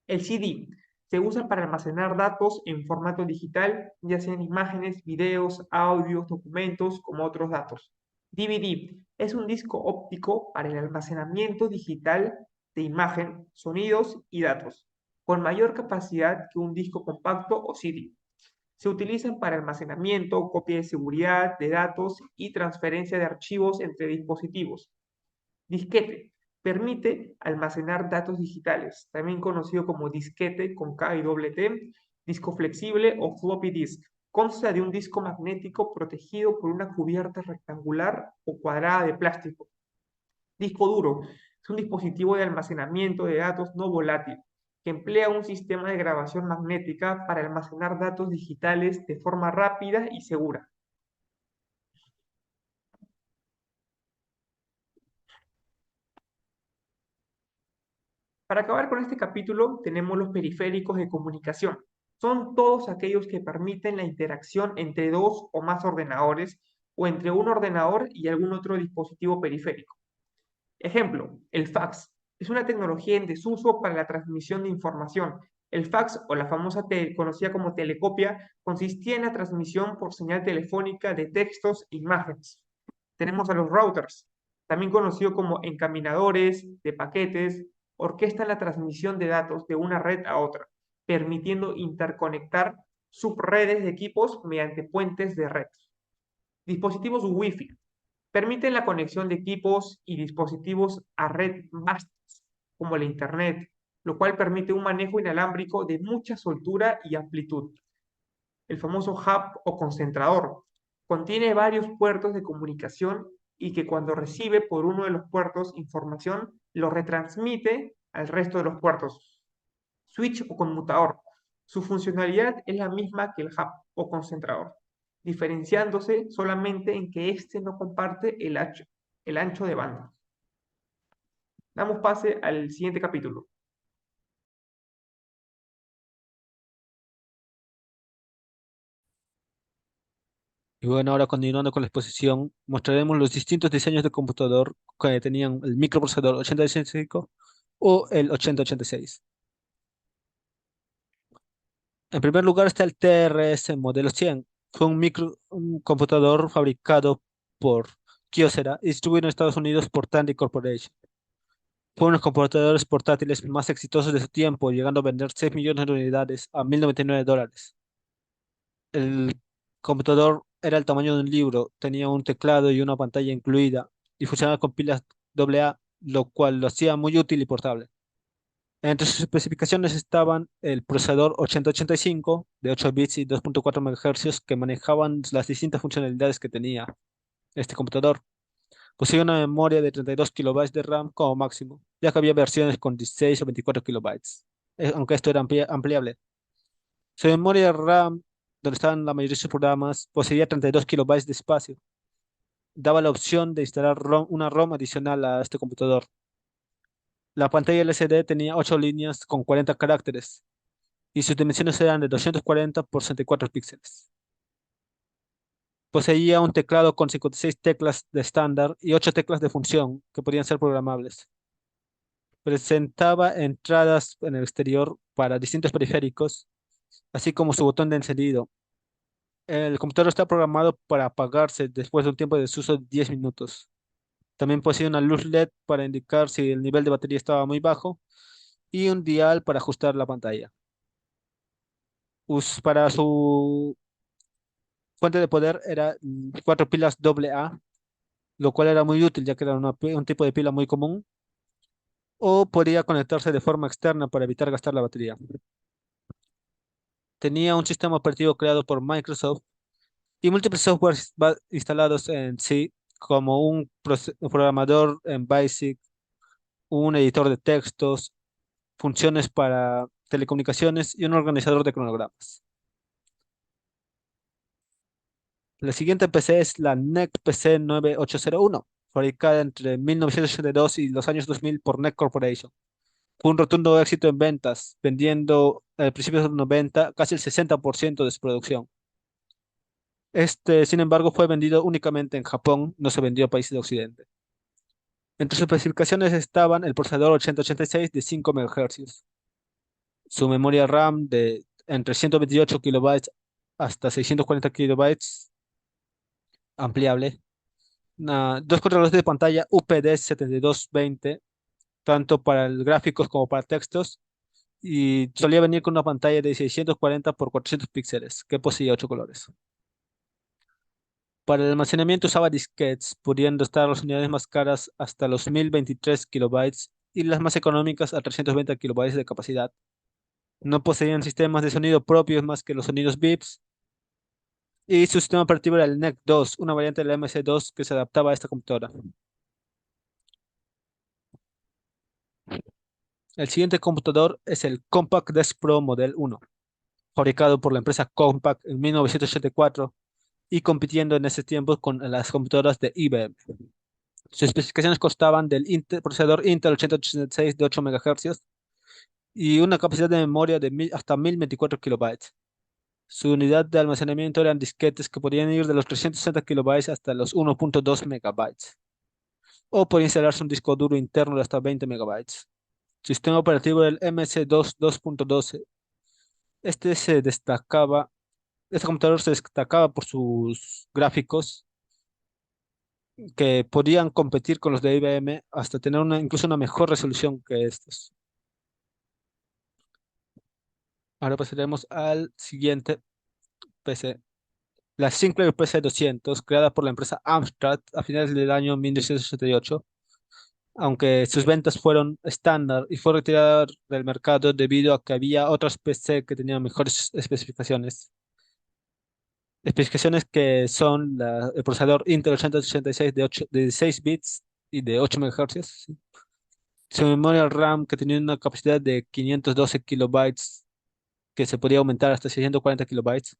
[SPEAKER 3] el CD se usa para almacenar datos en formato digital, ya sean imágenes, videos, audios, documentos, como otros datos. DVD es un disco óptico para el almacenamiento digital de imagen, sonidos y datos, con mayor capacidad que un disco compacto o CD. Se utilizan para almacenamiento, copia de seguridad de datos y transferencia de archivos entre dispositivos. Disquete permite almacenar datos digitales, también conocido como disquete con K y doble T, disco flexible o floppy disk. Consta de un disco magnético protegido por una cubierta rectangular o cuadrada de plástico. Disco duro es un dispositivo de almacenamiento de datos no volátil que emplea un sistema de grabación magnética para almacenar datos digitales de forma rápida y segura. Para acabar con este capítulo, tenemos los periféricos de comunicación. Son todos aquellos que permiten la interacción entre dos o más ordenadores o entre un ordenador y algún otro dispositivo periférico. Ejemplo: el fax. Es una tecnología en desuso para la transmisión de información. El fax, o la famosa conocida como telecopia, consistía en la transmisión por señal telefónica de textos e imágenes. Tenemos a los routers, también conocidos como encaminadores de paquetes, orquestan la transmisión de datos de una red a otra, permitiendo interconectar subredes de equipos mediante puentes de red. Dispositivos Wi-Fi permiten la conexión de equipos y dispositivos a red vastas, como la Internet, lo cual permite un manejo inalámbrico de mucha soltura y amplitud. El famoso hub o concentrador contiene varios puertos de comunicación y que, cuando recibe por uno de los puertos información, lo retransmite al resto de los puertos. Switch o conmutador. Su funcionalidad es la misma que el hub o concentrador, diferenciándose solamente en que éste no comparte el ancho de banda. Damos pase al siguiente capítulo.
[SPEAKER 4] Y bueno, ahora continuando con la exposición, mostraremos los distintos diseños de computador que tenían el microprocesador 8085 o el 8086. En primer lugar está el TRS modelo 100. Fue un computador fabricado por Kyocera y distribuido en Estados Unidos por Tandy Corporation. Fue uno de los computadores portátiles más exitosos de su tiempo, llegando a vender 6 millones de unidades a $1.099. El computador era el tamaño de un libro, tenía un teclado y una pantalla incluida y funcionaba con pilas AA, lo cual lo hacía muy útil y portable. Entre sus especificaciones estaban el procesador 8085 de 8 bits y 2.4 MHz que manejaban las distintas funcionalidades que tenía este computador. Poseía una memoria de 32 kilobytes de RAM como máximo, ya que había versiones con 16 o 24 kilobytes, aunque esto era ampliable. Su memoria RAM, donde estaban la mayoría de sus programas, poseía 32 kilobytes de espacio. Daba la opción de instalar una ROM adicional a este computador. La pantalla LCD tenía 8 líneas con 40 caracteres y sus dimensiones eran de 240 por 64 píxeles. Poseía un teclado con 56 teclas de estándar y 8 teclas de función que podían ser programables. Presentaba entradas en el exterior para distintos periféricos, así como su botón de encendido. El computador está programado para apagarse después de un tiempo de desuso de 10 minutos. También posee una luz LED para indicar si el nivel de batería estaba muy bajo y un dial para ajustar la pantalla. Para su fuente de poder era 4 pilas AA, lo cual era muy útil ya que era un tipo de pila muy común, o podía conectarse de forma externa para evitar gastar la batería. Tenía un sistema operativo creado por Microsoft y múltiples softwares instalados en sí, como un programador en BASIC, un editor de textos, funciones para telecomunicaciones y un organizador de cronogramas. La siguiente PC es la NEC PC 9801, fabricada entre 1982 y los años 2000 por NEC Corporation. Fue un rotundo éxito en ventas, vendiendo a principios de los 90 casi el 60% de su producción. Este, sin embargo, fue vendido únicamente en Japón, no se vendió a países de Occidente. Entre sus especificaciones estaban el procesador 8086 de 5 MHz, su memoria RAM de entre 128 kilobytes hasta 640 kilobytes, ampliable, dos controladores de pantalla UPD 7220, tanto para gráficos como para textos, y solía venir con una pantalla de 640 por 400 píxeles, que poseía 8 colores. Para el almacenamiento usaba disquetes, pudiendo estar las unidades más caras hasta los 1023 kilobytes y las más económicas a 320 kilobytes de capacidad. No poseían sistemas de sonido propios más que los sonidos BIPs, y su sistema operativo era el NEC 2, una variante del MC2 que se adaptaba a esta computadora. El siguiente computador es el Compaq Desk Pro Model 1, fabricado por la empresa Compaq en 1984 y compitiendo en ese tiempo con las computadoras de IBM. Sus especificaciones constaban del procesador Intel 8086 de 8 MHz y una capacidad de memoria de hasta 1024 kilobytes. Su unidad de almacenamiento eran disquetes que podían ir de los 360 kilobytes hasta los 1.2 megabytes, o podía instalarse un disco duro interno de hasta 20 megabytes. Sistema operativo del MS2 2.12. Este se destacaba, este computador se destacaba por sus gráficos que podían competir con los de IBM hasta tener incluso una mejor resolución que estos. Ahora pasaremos al siguiente PC. La Sinclair PC 200, creada por la empresa Amstrad a finales del año 1968, aunque sus ventas fueron estándar y fue retirada del mercado debido a que había otras PC que tenían mejores especificaciones. Especificaciones que son el procesador Intel 8086 de 16 bits y de 8 MHz. ¿Sí? Su memoria RAM que tenía una capacidad de 512 kilobytes que se podía aumentar hasta 640 kilobytes.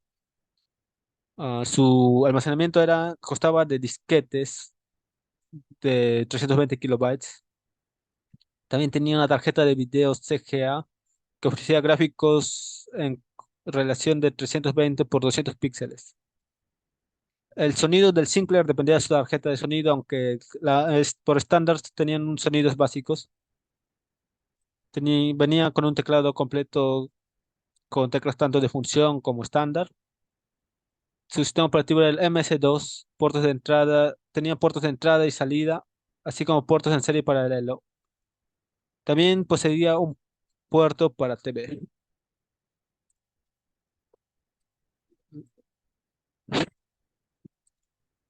[SPEAKER 4] Su almacenamiento costaba de disquetes de 320 kilobytes. También tenía una tarjeta de video CGA que ofrecía gráficos en relación de 320 por 200 píxeles. El sonido del Sinclair dependía de su tarjeta de sonido, aunque por estándar tenían sonidos básicos. Venía con un teclado completo con teclas tanto de función como estándar. Su sistema operativo era el MS2, tenía puertos de entrada y salida, así como puertos en serie paralelo. También poseía un puerto para TV.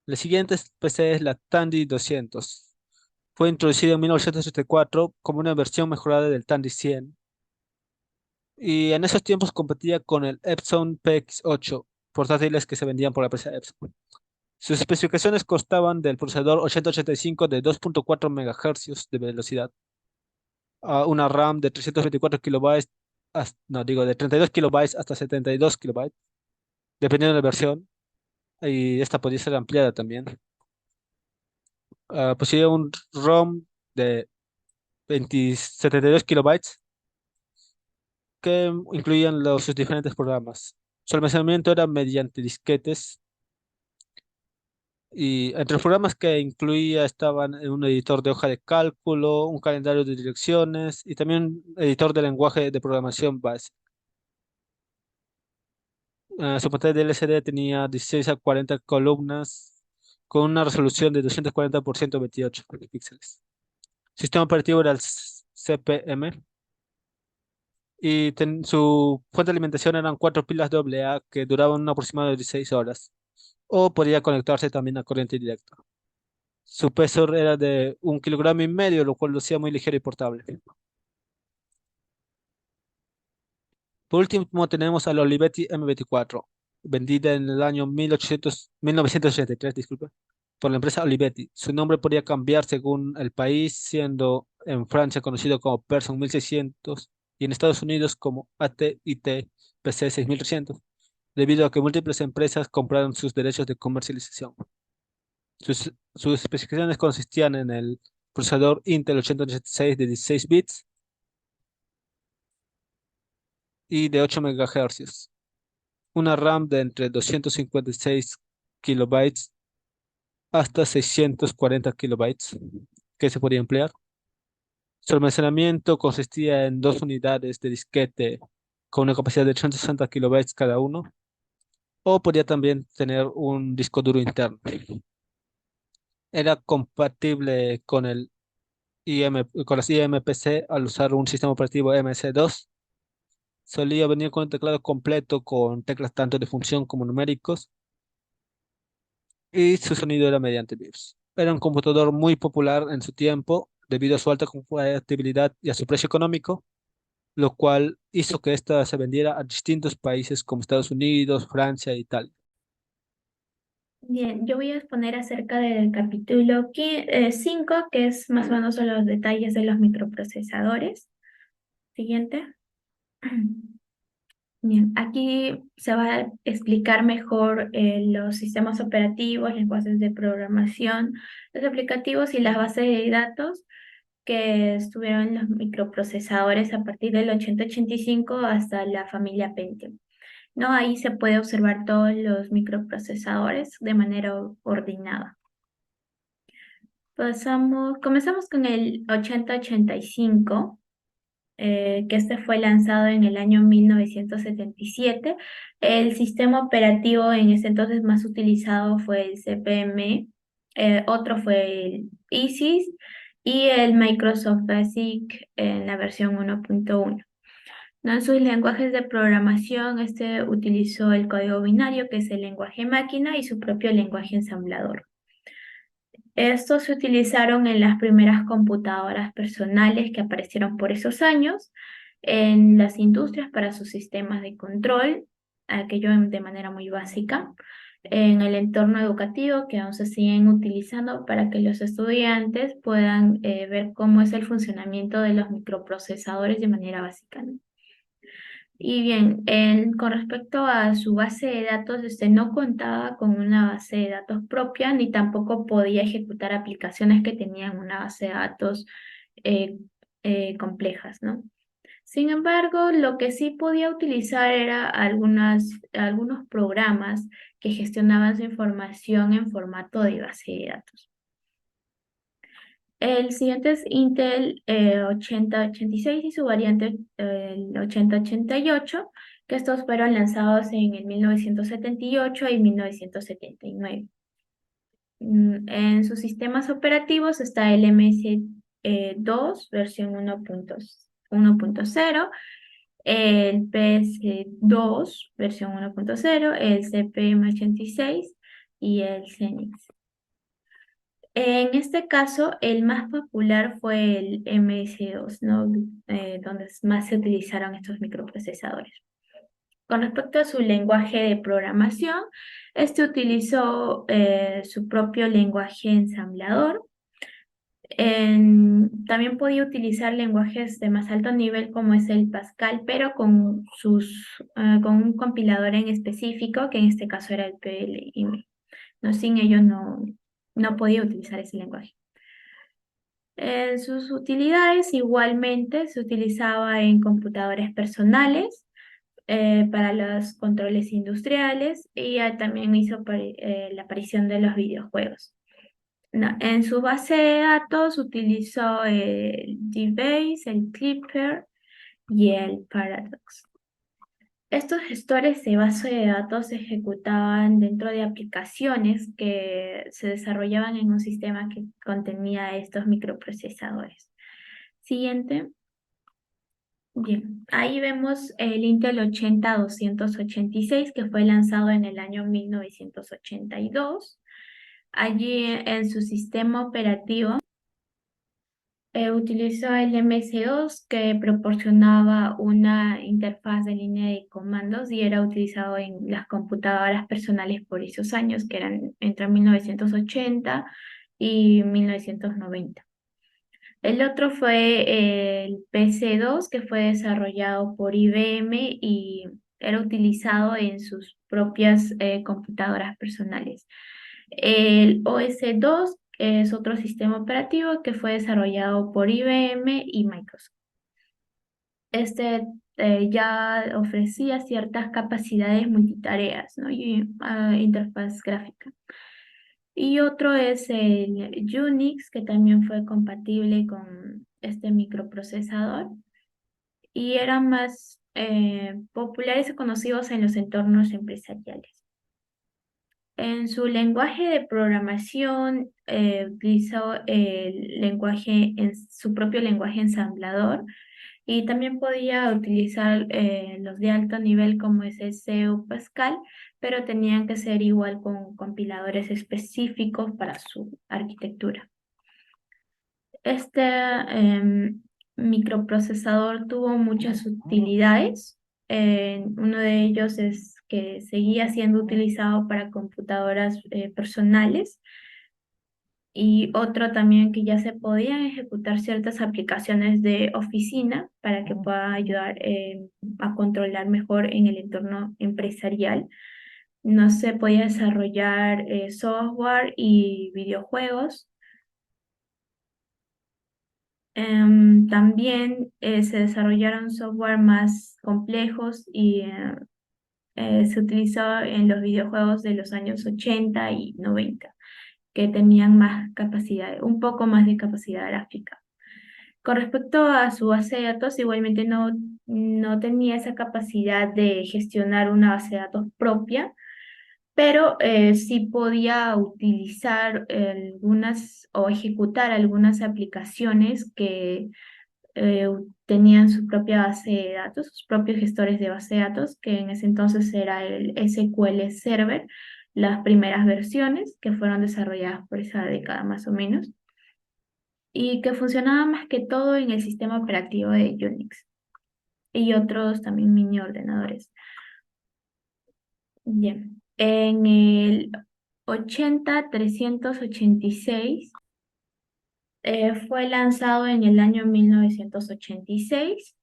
[SPEAKER 4] La siguiente PC es la Tandy 200, Fue introducido en 1984 como una versión mejorada del Tandy 100 y en esos tiempos competía con el Epson PX8, portátiles que se vendían por la empresa Epson. Sus especificaciones constaban del procesador 8085 de 2.4 MHz de velocidad, a una RAM de 324 kilobytes, no, digo, de 32 kilobytes hasta 72 kilobytes, dependiendo de la versión, y esta podía ser ampliada también. Poseía un ROM de 72 kilobytes que incluían sus diferentes programas. Su almacenamiento era mediante disquetes y entre los programas que incluía estaban un editor de hoja de cálculo, un calendario de direcciones y también un editor de lenguaje de programación base. Su pantalla de LCD tenía 16 a 40 columnas con una resolución de 240 por 128 píxeles. Sistema operativo era el CPM y su fuente de alimentación eran 4 pilas AA que duraban un aproximado de 16 horas o podía conectarse también a corriente directa. Su peso era de 1,5 kilogramos, lo cual lo hacía muy ligero y portable. Por último tenemos a la Olivetti M24, vendida en el año 1983, disculpe, por la empresa Olivetti. Su nombre podía cambiar según el país, siendo en Francia conocido como Person 1600 y en Estados Unidos como AT&T PC 6300, debido a que múltiples empresas compraron sus derechos de comercialización. Sus especificaciones consistían en el procesador Intel 8086 de 16 bits y de 8 MHz, una RAM de entre 256 kilobytes hasta 640 kilobytes que se podía emplear. Su almacenamiento consistía en 2 unidades de disquete con una capacidad de 160 kilobytes cada uno, o podía también tener un disco duro interno. Era compatible con con las IMPC al usar un sistema operativo MC2. Solía venir con un teclado completo con teclas tanto de función como numéricos y su sonido era mediante bits. Era un computador muy popular en su tiempo debido a su alta compatibilidad y a su precio económico, lo cual hizo que ésta se vendiera a distintos países como Estados Unidos, Francia e Italia.
[SPEAKER 5] Bien, yo voy a exponer acerca del capítulo 5, que es más o menos son los detalles de los microprocesadores. Siguiente. Bien, aquí se va a explicar mejor los sistemas operativos, lenguajes de programación, los aplicativos y las bases de datos que estuvieron en los microprocesadores a partir del 8085 hasta la familia Pentium. ¿No? Ahí se puede observar todos los microprocesadores de manera ordenada. Comenzamos con el 8085, que este fue lanzado en el año 1977. El sistema operativo en ese entonces más utilizado fue el CPM, otro fue el ISIS y el Microsoft Basic en la versión 1.1. ¿No? En sus lenguajes de programación, este utilizó el código binario, que es el lenguaje máquina, y su propio lenguaje ensamblador. Estos se utilizaron en las primeras computadoras personales que aparecieron por esos años, en las industrias para sus sistemas de control, aquello de manera muy básica, en el entorno educativo que aún se siguen utilizando para que los estudiantes puedan ver cómo es el funcionamiento de los microprocesadores de manera básica, ¿no? Y bien, con respecto a su base de datos, no contaba con una base de datos propia, ni tampoco podía ejecutar aplicaciones que tenían una base de datos eh, complejas, ¿no? Sin embargo, lo que sí podía utilizar era algunos programas que gestionaban su información en formato de base de datos. El siguiente es Intel 8086 y su variante el 8088, que estos fueron lanzados en el 1978 y 1979. En sus sistemas operativos está el MS2 versión 1.0, el PS2 versión 1.0, el CPM86 y el Xenix. En este caso, el más popular fue el MS2, ¿no? Donde más se utilizaron estos microprocesadores. Con respecto a su lenguaje de programación, este utilizó su propio lenguaje ensamblador. También podía utilizar lenguajes de más alto nivel como es el Pascal, pero con un compilador en específico, que en este caso era el PLM. No, sin ello no podía utilizar ese lenguaje. Sus utilidades igualmente se utilizaba en computadores personales, para los controles industriales y también hizo la aparición de los videojuegos. No, en su base de datos utilizó el DBase, el Clipper y el Paradox. Estos gestores de base de datos se ejecutaban dentro de aplicaciones que se desarrollaban en un sistema que contenía estos microprocesadores. Siguiente. Bien, ahí vemos el Intel 80-286 que fue lanzado en el año 1982. Allí en su sistema operativo utilizó el MS2 que proporcionaba una interfaz de línea de comandos y era utilizado en las computadoras personales por esos años, que eran entre 1980 y 1990. El otro fue el PC2 que fue desarrollado por IBM y era utilizado en sus propias computadoras personales. El OS2 es otro sistema operativo que fue desarrollado por IBM y Microsoft. Este ya ofrecía ciertas capacidades multitareas, ¿no? Y interfaz gráfica. Y otro es el Unix, que también fue compatible con este microprocesador y eran más populares y conocidos en los entornos empresariales. En su lenguaje de programación utilizó su propio lenguaje ensamblador y también podía utilizar los de alto nivel como es el C o Pascal, pero tenían que ser igual con compiladores específicos para su arquitectura. Este microprocesador tuvo muchas utilidades. Uno de ellos es que seguía siendo utilizado para computadoras personales y otro también que ya se podían ejecutar ciertas aplicaciones de oficina para que pueda ayudar a controlar mejor en el entorno empresarial. No se podía desarrollar software y videojuegos. También se desarrollaron software más complejos y se utilizó en los videojuegos de los años 80 y 90, que tenían más capacidad, un poco más de capacidad gráfica. Con respecto a su base de datos, igualmente no tenía esa capacidad de gestionar una base de datos propia, pero sí podía utilizar algunas o ejecutar algunas aplicaciones que tenían su propia base de datos, sus propios gestores de base de datos, que en ese entonces era el SQL Server, las primeras versiones que fueron desarrolladas por esa década más o menos, y que funcionaban más que todo en el sistema operativo de Unix y otros también mini ordenadores. Bien, en el 80-386 fue lanzado en el año 1986.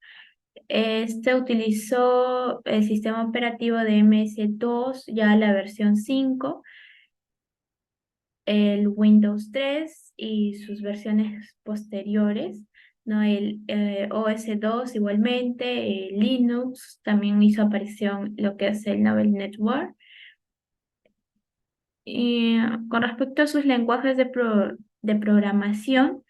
[SPEAKER 5] Este utilizó el sistema operativo de MS2, ya la versión 5, el Windows 3 y sus versiones posteriores, ¿no? El OS2 igualmente, Linux, también hizo aparición lo que es el Novel Network. Y con respecto a sus lenguajes de programación,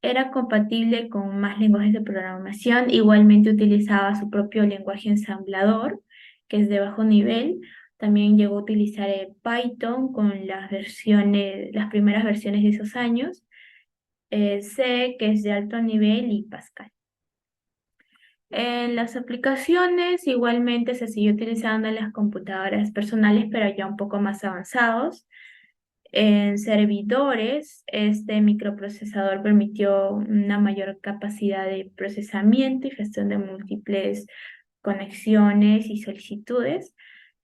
[SPEAKER 5] era compatible con más lenguajes de programación, igualmente utilizaba su propio lenguaje ensamblador, que es de bajo nivel. También llegó a utilizar Python con las primeras versiones de esos años, C, que es de alto nivel, y Pascal. En las aplicaciones igualmente se siguió utilizando en las computadoras personales, pero ya un poco más avanzados. En servidores, este microprocesador permitió una mayor capacidad de procesamiento y gestión de múltiples conexiones y solicitudes.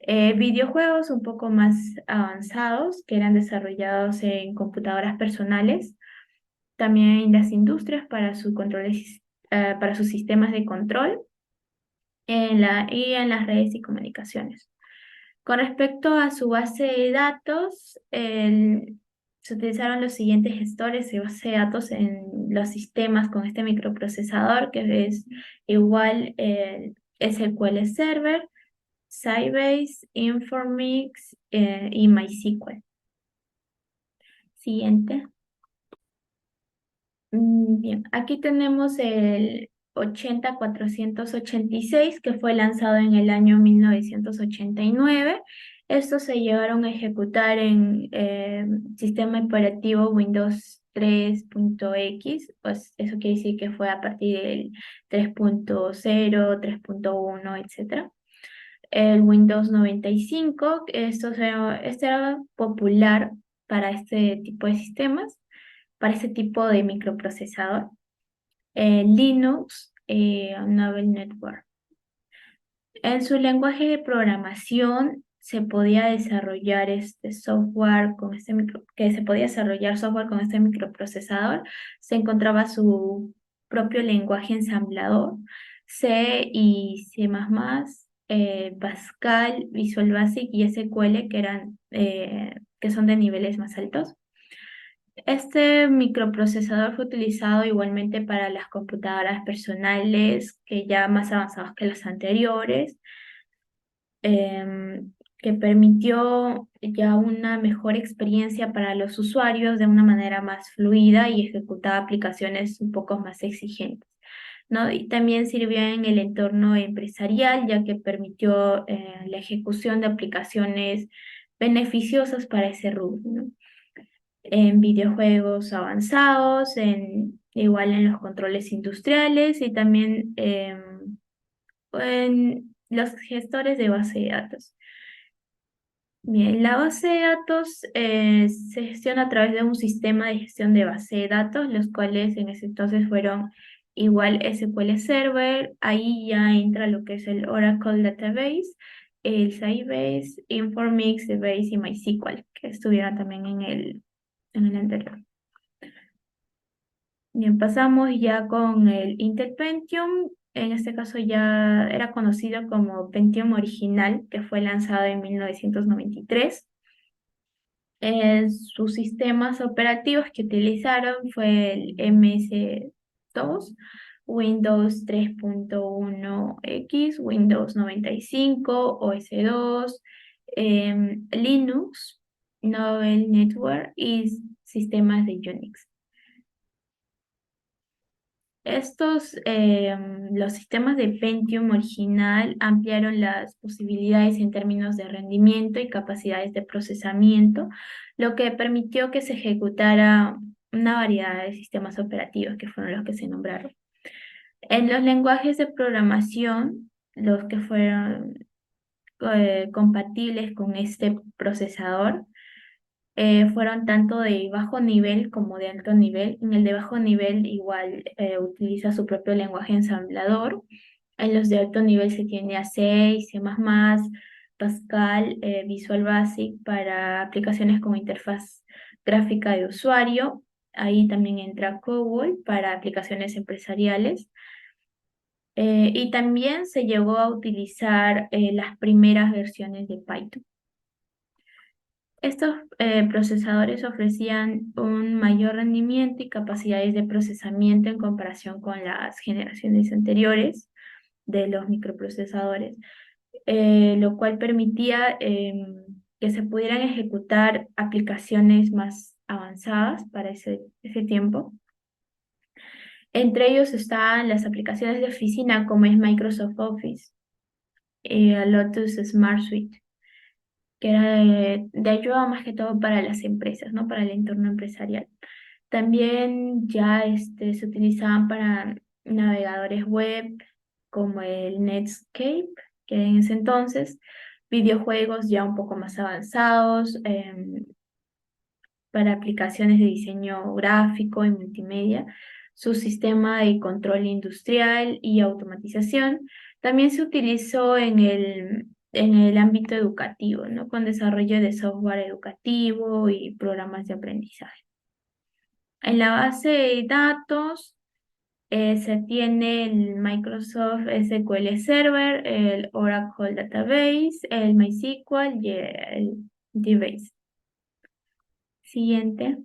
[SPEAKER 5] Videojuegos un poco más avanzados que eran desarrollados en computadoras personales, también en las industrias para para sus sistemas de control y en las redes y comunicaciones. Con respecto a su base de datos, se utilizaron los siguientes gestores de base de datos en los sistemas con este microprocesador, que es igual SQL Server, Sybase, Informix y MySQL. Siguiente. Bien, aquí tenemos el 80486 que fue lanzado en el año 1989. Estos se llevaron a ejecutar en sistema operativo Windows 3.x, pues eso quiere decir que fue a partir del 3.0, 3.1, etc. El Windows 95, este era popular para este tipo de sistemas, para este tipo de microprocesador. Linux, Novel Network. En su lenguaje de programación se podía desarrollar este software con se podía desarrollar software con este microprocesador. Se encontraba su propio lenguaje ensamblador, C y C++, Pascal, Visual Basic y SQL, que son de niveles más altos. Este microprocesador fue utilizado igualmente para las computadoras personales, que ya más avanzadas que las anteriores, que permitió ya una mejor experiencia para los usuarios de una manera más fluida y ejecutaba aplicaciones un poco más exigentes, ¿no? Y también sirvió en el entorno empresarial, ya que permitió la ejecución de aplicaciones beneficiosas para ese rubro, ¿no? En videojuegos avanzados, igual en los controles industriales y también en los gestores de base de datos. Bien, la base de datos se gestiona a través de un sistema de gestión de base de datos, los cuales en ese entonces fueron igual SQL Server. Ahí ya entra lo que es el Oracle Database, el Sybase, Informix, DBase y MySQL, que estuvieron también en el anterior. Bien, pasamos ya con el Intel Pentium. En este caso ya era conocido como Pentium original, que fue lanzado en 1993. Sus sistemas operativos que utilizaron fue el MS-2, Windows 3.1X, Windows 95, OS2, Linux, Novel Network y sistemas de Unix. Los sistemas de Pentium original ampliaron las posibilidades en términos de rendimiento y capacidades de procesamiento, lo que permitió que se ejecutara una variedad de sistemas operativos que fueron los que se nombraron. En los lenguajes de programación, los que fueron compatibles con este procesador, fueron tanto de bajo nivel como de alto nivel. En el de bajo nivel igual utiliza su propio lenguaje ensamblador. En los de alto nivel se tiene a C, C++, Pascal, Visual Basic para aplicaciones con interfaz gráfica de usuario. Ahí también entra COBOL para aplicaciones empresariales. Y también se llegó a utilizar las primeras versiones de Python. Estos procesadores ofrecían un mayor rendimiento y capacidades de procesamiento en comparación con las generaciones anteriores de los microprocesadores, lo cual permitía que se pudieran ejecutar aplicaciones más avanzadas para ese tiempo. Entre ellos están las aplicaciones de oficina como es Microsoft Office, Lotus Smart Suite, que era de ayuda más que todo para las empresas, ¿no? Para el entorno empresarial. También ya se utilizaban para navegadores web como el Netscape, que en ese entonces, videojuegos ya un poco más avanzados, para aplicaciones de diseño gráfico y multimedia, su sistema de control industrial y automatización. También se utilizó en el ámbito educativo, ¿no? Con desarrollo de software educativo y programas de aprendizaje. En la base de datos se tiene el Microsoft SQL Server, el Oracle Database, el MySQL y el DBase. Siguiente.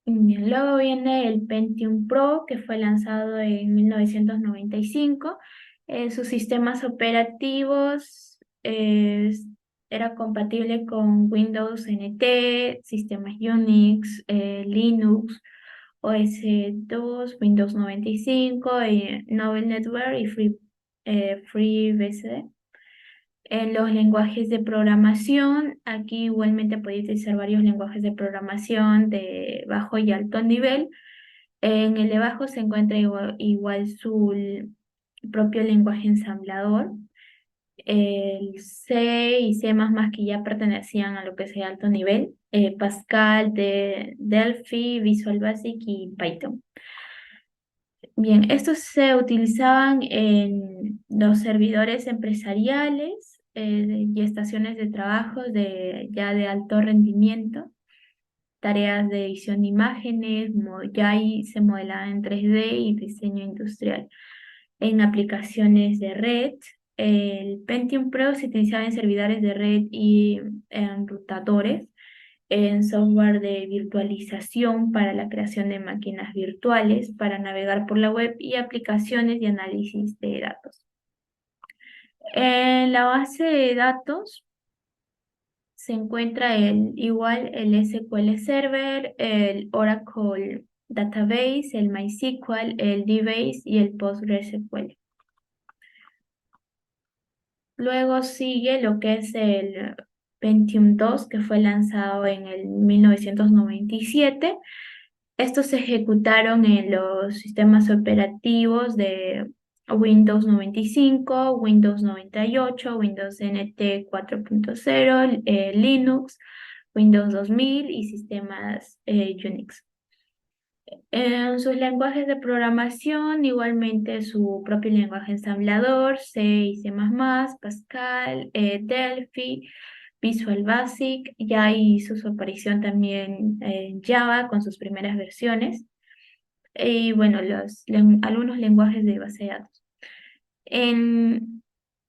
[SPEAKER 5] Luego viene el Pentium Pro, que fue lanzado en 1995. Sus sistemas operativos era compatible con Windows NT, sistemas Unix, Linux, OS2, Windows 95, Novel Network y FreeBSD. En los lenguajes de programación, aquí igualmente podéis utilizar varios lenguajes de programación de bajo y alto nivel. En el de bajo se encuentra igual su propio lenguaje ensamblador. El C y C++ que ya pertenecían a lo que sea alto nivel. Pascal, Delphi, Visual Basic y Python. Bien, estos se utilizaban en los servidores empresariales y estaciones de trabajo ya de alto rendimiento, tareas de edición de imágenes, ya ahí se modelaban en 3D y diseño industrial. En aplicaciones de red, el Pentium Pro se utilizaba en servidores de red y en rutadores, en software de virtualización para la creación de máquinas virtuales, para navegar por la web y aplicaciones de análisis de datos. En la base de datos se encuentra igual el SQL Server, el Oracle Database, el MySQL, el DBase y el PostgreSQL. Luego sigue lo que es el Pentium 2, que fue lanzado en el 1997. Estos se ejecutaron en los sistemas operativos de Windows 95, Windows 98, Windows NT 4.0, Linux, Windows 2000 y sistemas Unix. En sus lenguajes de programación, igualmente su propio lenguaje ensamblador, C y C++, Pascal, Delphi, Visual Basic, ya hizo su aparición también en Java con sus primeras versiones, y bueno, algunos lenguajes de base de datos. En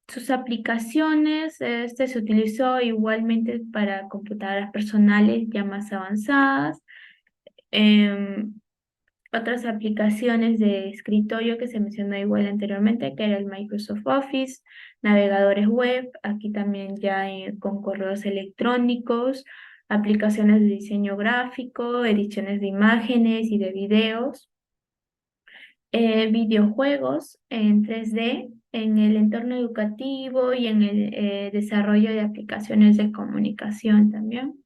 [SPEAKER 5] sus aplicaciones, este se utilizó igualmente para computadoras personales ya más avanzadas. Otras aplicaciones de escritorio que se mencionó igual anteriormente, que era el Microsoft Office, navegadores web, aquí también ya con correos electrónicos, aplicaciones de diseño gráfico, ediciones de imágenes y de videos, videojuegos en 3D, en el entorno educativo y en el desarrollo de aplicaciones de comunicación también.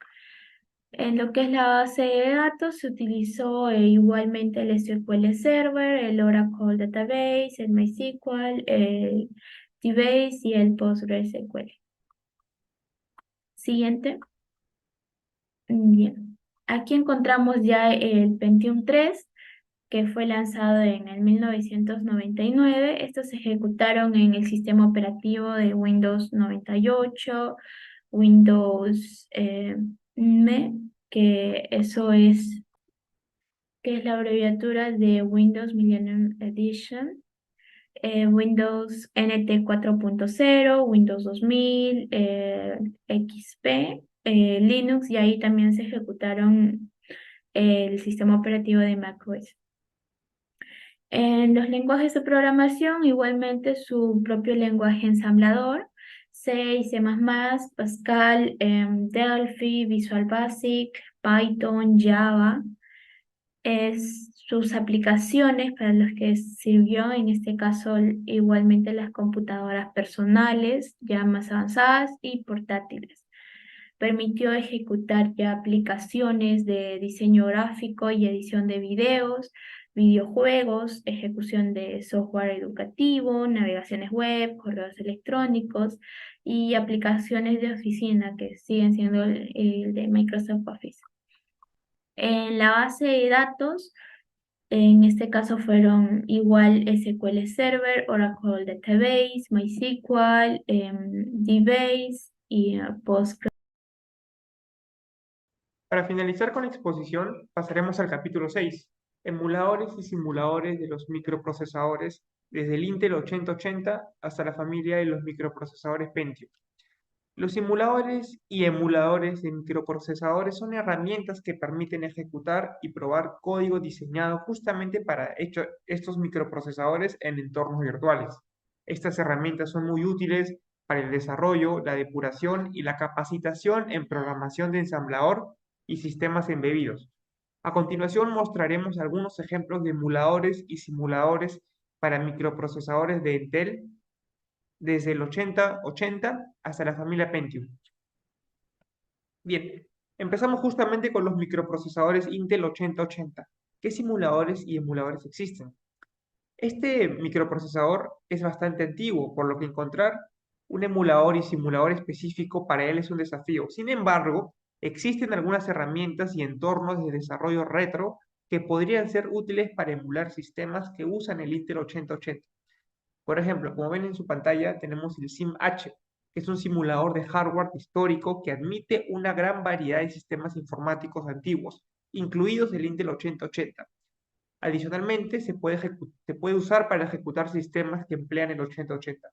[SPEAKER 5] En lo que es la base de datos se utilizó igualmente el SQL Server, el Oracle Database, el MySQL, el DBase y el PostgreSQL. Siguiente. Bien. Aquí encontramos ya el Pentium 3, que fue lanzado en el 1999. Estos se ejecutaron en el sistema operativo de Windows 98, Windows ME, que es la abreviatura de Windows Millennium Edition, Windows NT 4.0, Windows 2000, XP, Linux, y ahí también se ejecutaron el sistema operativo de macOS. En los lenguajes de programación, igualmente su propio lenguaje ensamblador, C y C++, Pascal, Delphi, Visual Basic, Python, Java. Sus aplicaciones para los que sirvió, en este caso igualmente las computadoras personales ya más avanzadas y portátiles. Permitió ejecutar ya aplicaciones de diseño gráfico y edición de videos videojuegos, ejecución de software educativo, navegaciones web, correos electrónicos y aplicaciones de oficina que siguen siendo el de Microsoft Office. En la base de datos, en este caso fueron igual SQL Server, Oracle Database, MySQL, DBase y Postgres.
[SPEAKER 3] Para finalizar con la exposición, pasaremos al capítulo 6, emuladores y simuladores de los microprocesadores, desde el Intel 8080 hasta la familia de los microprocesadores Pentium. Los simuladores y emuladores de microprocesadores son herramientas que permiten ejecutar y probar código diseñado justamente para estos microprocesadores en entornos virtuales. Estas herramientas son muy útiles para el desarrollo, la depuración y la capacitación en programación de ensamblador y sistemas embebidos. A continuación mostraremos algunos ejemplos de emuladores y simuladores para microprocesadores de Intel desde el 8080 hasta la familia Pentium. Bien, empezamos justamente con los microprocesadores Intel 8080. ¿Qué simuladores y emuladores existen? Este microprocesador es bastante antiguo, por lo que encontrar un emulador y simulador específico para él es un desafío. Sin embargo, existen algunas herramientas y entornos de desarrollo retro que podrían ser útiles para emular sistemas que usan el Intel 8080. Por ejemplo, como ven en su pantalla, tenemos el SIM-H, que es un simulador de hardware histórico que admite una gran variedad de sistemas informáticos antiguos, incluidos el Intel 8080. Adicionalmente, se puede usar para ejecutar sistemas que emplean el 8080.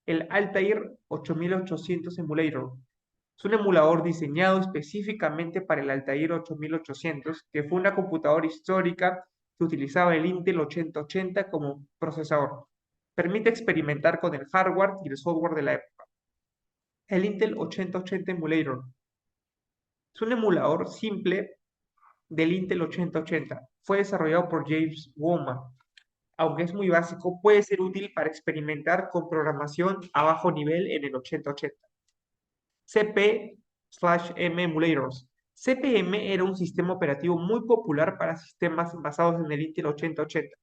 [SPEAKER 3] El Altair 8800 Emulator es un emulador diseñado específicamente para el Altair 8800, que fue una computadora histórica que utilizaba el Intel 8080 como procesador. Permite experimentar con el hardware y el software de la época. El Intel 8080 Emulator es un emulador simple del Intel 8080. Fue desarrollado por James Womack. Aunque es muy básico, puede ser útil para experimentar con programación a bajo nivel en el 8080. CP/M Emulators. CP/M era un sistema operativo muy popular para sistemas basados en el Intel 8080.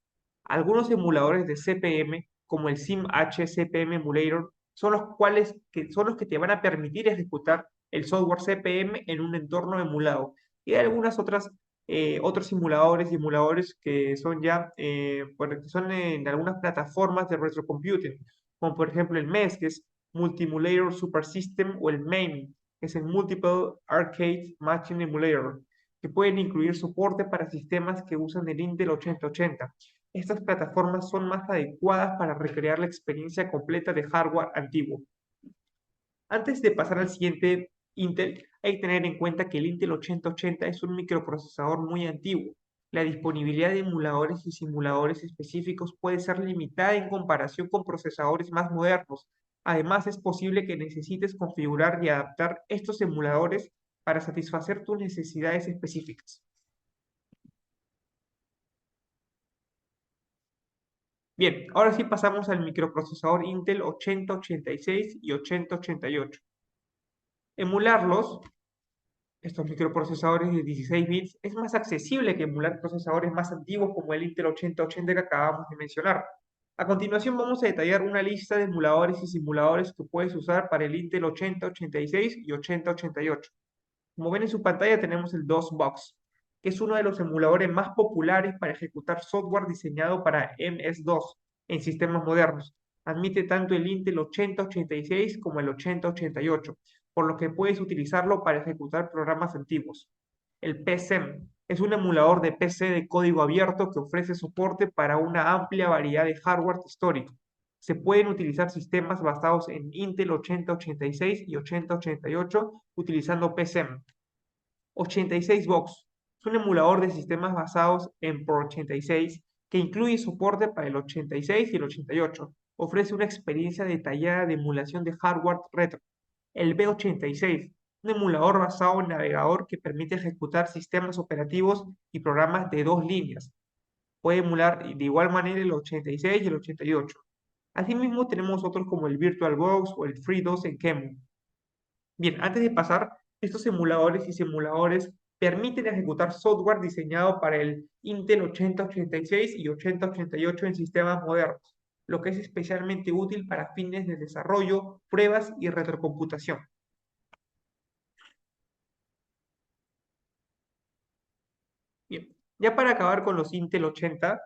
[SPEAKER 3] Algunos emuladores de CP/M, como el SIM-H CP/M Emulator, son los que te van a permitir ejecutar el software CP/M en un entorno emulado. Y hay algunas otros simuladores y emuladores que son que son en algunas plataformas de retrocomputing, como por ejemplo el MES, que es Multimulator Super System, o el MAME, que es el Multiple Arcade Machine Emulator, que pueden incluir soporte para sistemas que usan el Intel 8080. Estas plataformas son más adecuadas para recrear la experiencia completa de hardware antiguo. Antes de pasar al siguiente Intel, hay que tener en cuenta que el Intel 8080 es un microprocesador muy antiguo. La disponibilidad de emuladores y simuladores específicos puede ser limitada en comparación con procesadores más modernos. Además, es posible que necesites configurar y adaptar estos emuladores para satisfacer tus necesidades específicas. Bien, ahora sí pasamos al microprocesador Intel 8086 y 8088. Emularlos, estos microprocesadores de 16 bits, es más accesible que emular procesadores más antiguos como el Intel 8080 que acabamos de mencionar. A continuación vamos a detallar una lista de emuladores y simuladores que puedes usar para el Intel 8086 y 8088. Como ven en su pantalla tenemos el DOSBox, que es uno de los emuladores más populares para ejecutar software diseñado para MS-DOS en sistemas modernos. Admite tanto el Intel 8086 como el 8088, por lo que puedes utilizarlo para ejecutar programas antiguos. El PSEM es un emulador de PC de código abierto que ofrece soporte para una amplia variedad de hardware histórico. Se pueden utilizar sistemas basados en Intel 8086 y 8088 utilizando PSEM. 86box es un emulador de sistemas basados en Pro86 que incluye soporte para el 86 y el 88. Ofrece una experiencia detallada de emulación de hardware retro. El B86, un emulador basado en navegador que permite ejecutar sistemas operativos y programas de dos líneas. Puede emular de igual manera el 86 y el 88. Asimismo, tenemos otros como el VirtualBox o el FreeDOS en QEMU. Bien, antes de pasar, estos emuladores y simuladores permiten ejecutar software diseñado para el Intel 8086 y 8088 en sistemas modernos, lo que es especialmente útil para fines de desarrollo, pruebas y retrocomputación. Bien, ya para acabar con los Intel 80,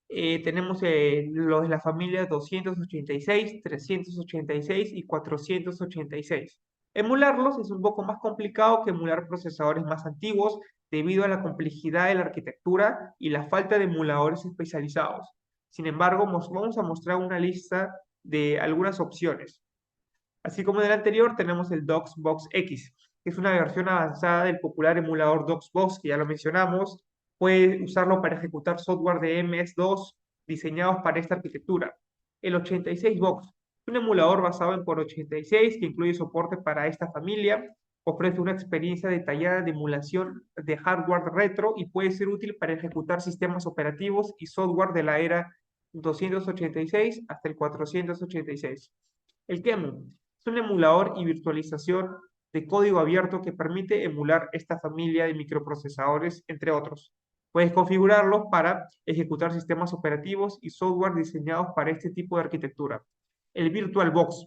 [SPEAKER 3] tenemos los de la familia 286, 386 y 486. Emularlos es un poco más complicado que emular procesadores más antiguos debido a la complejidad de la arquitectura y la falta de emuladores especializados. Sin embargo, vamos a mostrar una lista de algunas opciones. Así como en el anterior, tenemos el DOSBox X, que es una versión avanzada del popular emulador DOSBox, que ya lo mencionamos. Puede usarlo para ejecutar software de MS-DOS diseñados para esta arquitectura. El 86box, un emulador basado en Core 86 que incluye soporte para esta familia. Ofrece una experiencia detallada de emulación de hardware retro y puede ser útil para ejecutar sistemas operativos y software de la era 286 hasta el 486. El QEMU es un emulador y virtualización de código abierto que permite emular esta familia de microprocesadores, entre otros. Puedes configurarlos para ejecutar sistemas operativos y software diseñados para este tipo de arquitectura. El VirtualBox,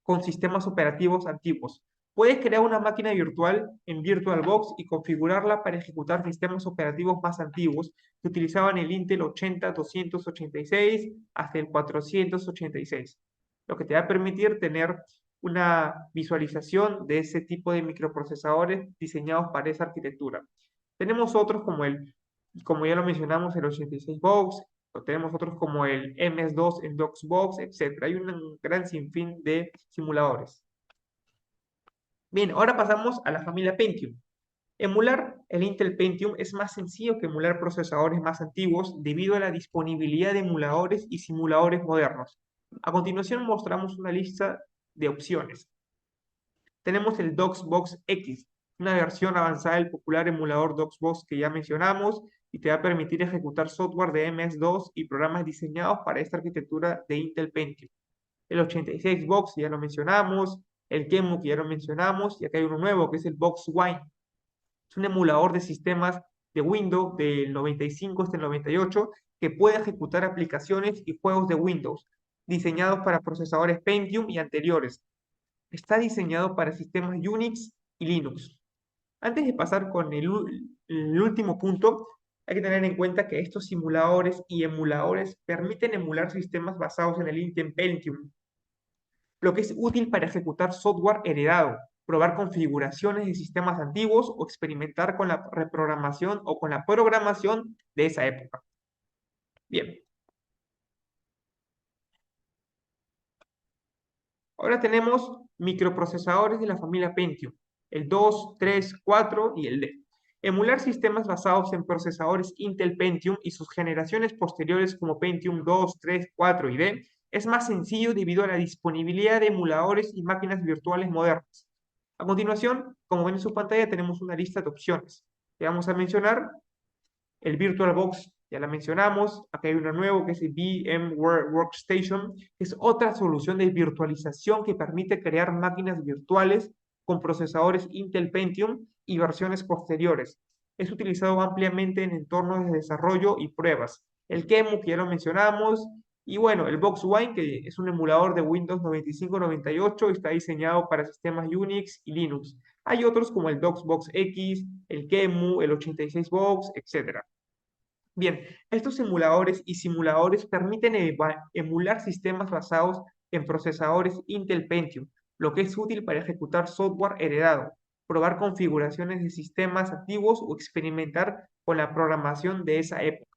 [SPEAKER 3] con sistemas operativos antiguos. Puedes crear una máquina virtual en VirtualBox y configurarla para ejecutar sistemas operativos más antiguos que utilizaban el Intel 80-286 hasta el 486, lo que te va a permitir tener una visualización de ese tipo de microprocesadores diseñados para esa arquitectura. Tenemos otros como ya lo mencionamos, el 86box, o tenemos otros como el MS2 en DOSBox, etc. Hay un gran sinfín de simuladores. Bien, ahora pasamos a la familia Pentium. Emular el Intel Pentium es más sencillo que emular procesadores más antiguos debido a la disponibilidad de emuladores y simuladores modernos. A continuación mostramos una lista de opciones. Tenemos el DOSBox X, una versión avanzada del popular emulador DOSBox que ya mencionamos y te va a permitir ejecutar software de MS-DOS y programas diseñados para esta arquitectura de Intel Pentium. El 86box ya lo mencionamos, el QEMU que ya lo mencionamos, y acá hay uno nuevo que es el BoxWine. Es un emulador de sistemas de Windows del 95 hasta el 98 que puede ejecutar aplicaciones y juegos de Windows diseñados para procesadores Pentium y anteriores. Está diseñado para sistemas Unix y Linux. Antes de pasar con el último punto, hay que tener en cuenta que estos simuladores y emuladores permiten emular sistemas basados en el Intel Pentium, lo que es útil para ejecutar software heredado, probar configuraciones de sistemas antiguos o experimentar con la reprogramación o con la programación de esa época. Bien. Ahora tenemos microprocesadores de la familia Pentium, el 2, 3, 4 y el D. Emular sistemas basados en procesadores Intel Pentium y sus generaciones posteriores como Pentium 2, 3, 4 y D es más sencillo debido a la disponibilidad de emuladores y máquinas virtuales modernas. A continuación, como ven en su pantalla, tenemos una lista de opciones. Que vamos a mencionar el VirtualBox, ya la mencionamos. Acá hay uno nuevo que es el VMware Workstation, que es otra solución de virtualización que permite crear máquinas virtuales con procesadores Intel Pentium y versiones posteriores. Es utilizado ampliamente en entornos de desarrollo y pruebas. El QEMU, que ya lo mencionamos, y bueno, el BoxWine, que es un emulador de Windows 95-98, está diseñado para sistemas Unix y Linux. Hay otros como el DOSBox X, el QEMU, el 86box, etc. Bien, estos emuladores y simuladores permiten emular sistemas basados en procesadores Intel Pentium, lo que es útil para ejecutar software heredado, probar configuraciones de sistemas antiguos o experimentar con la programación de esa época.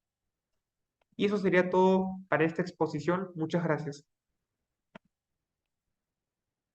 [SPEAKER 3] Y eso sería todo para esta exposición. Muchas gracias.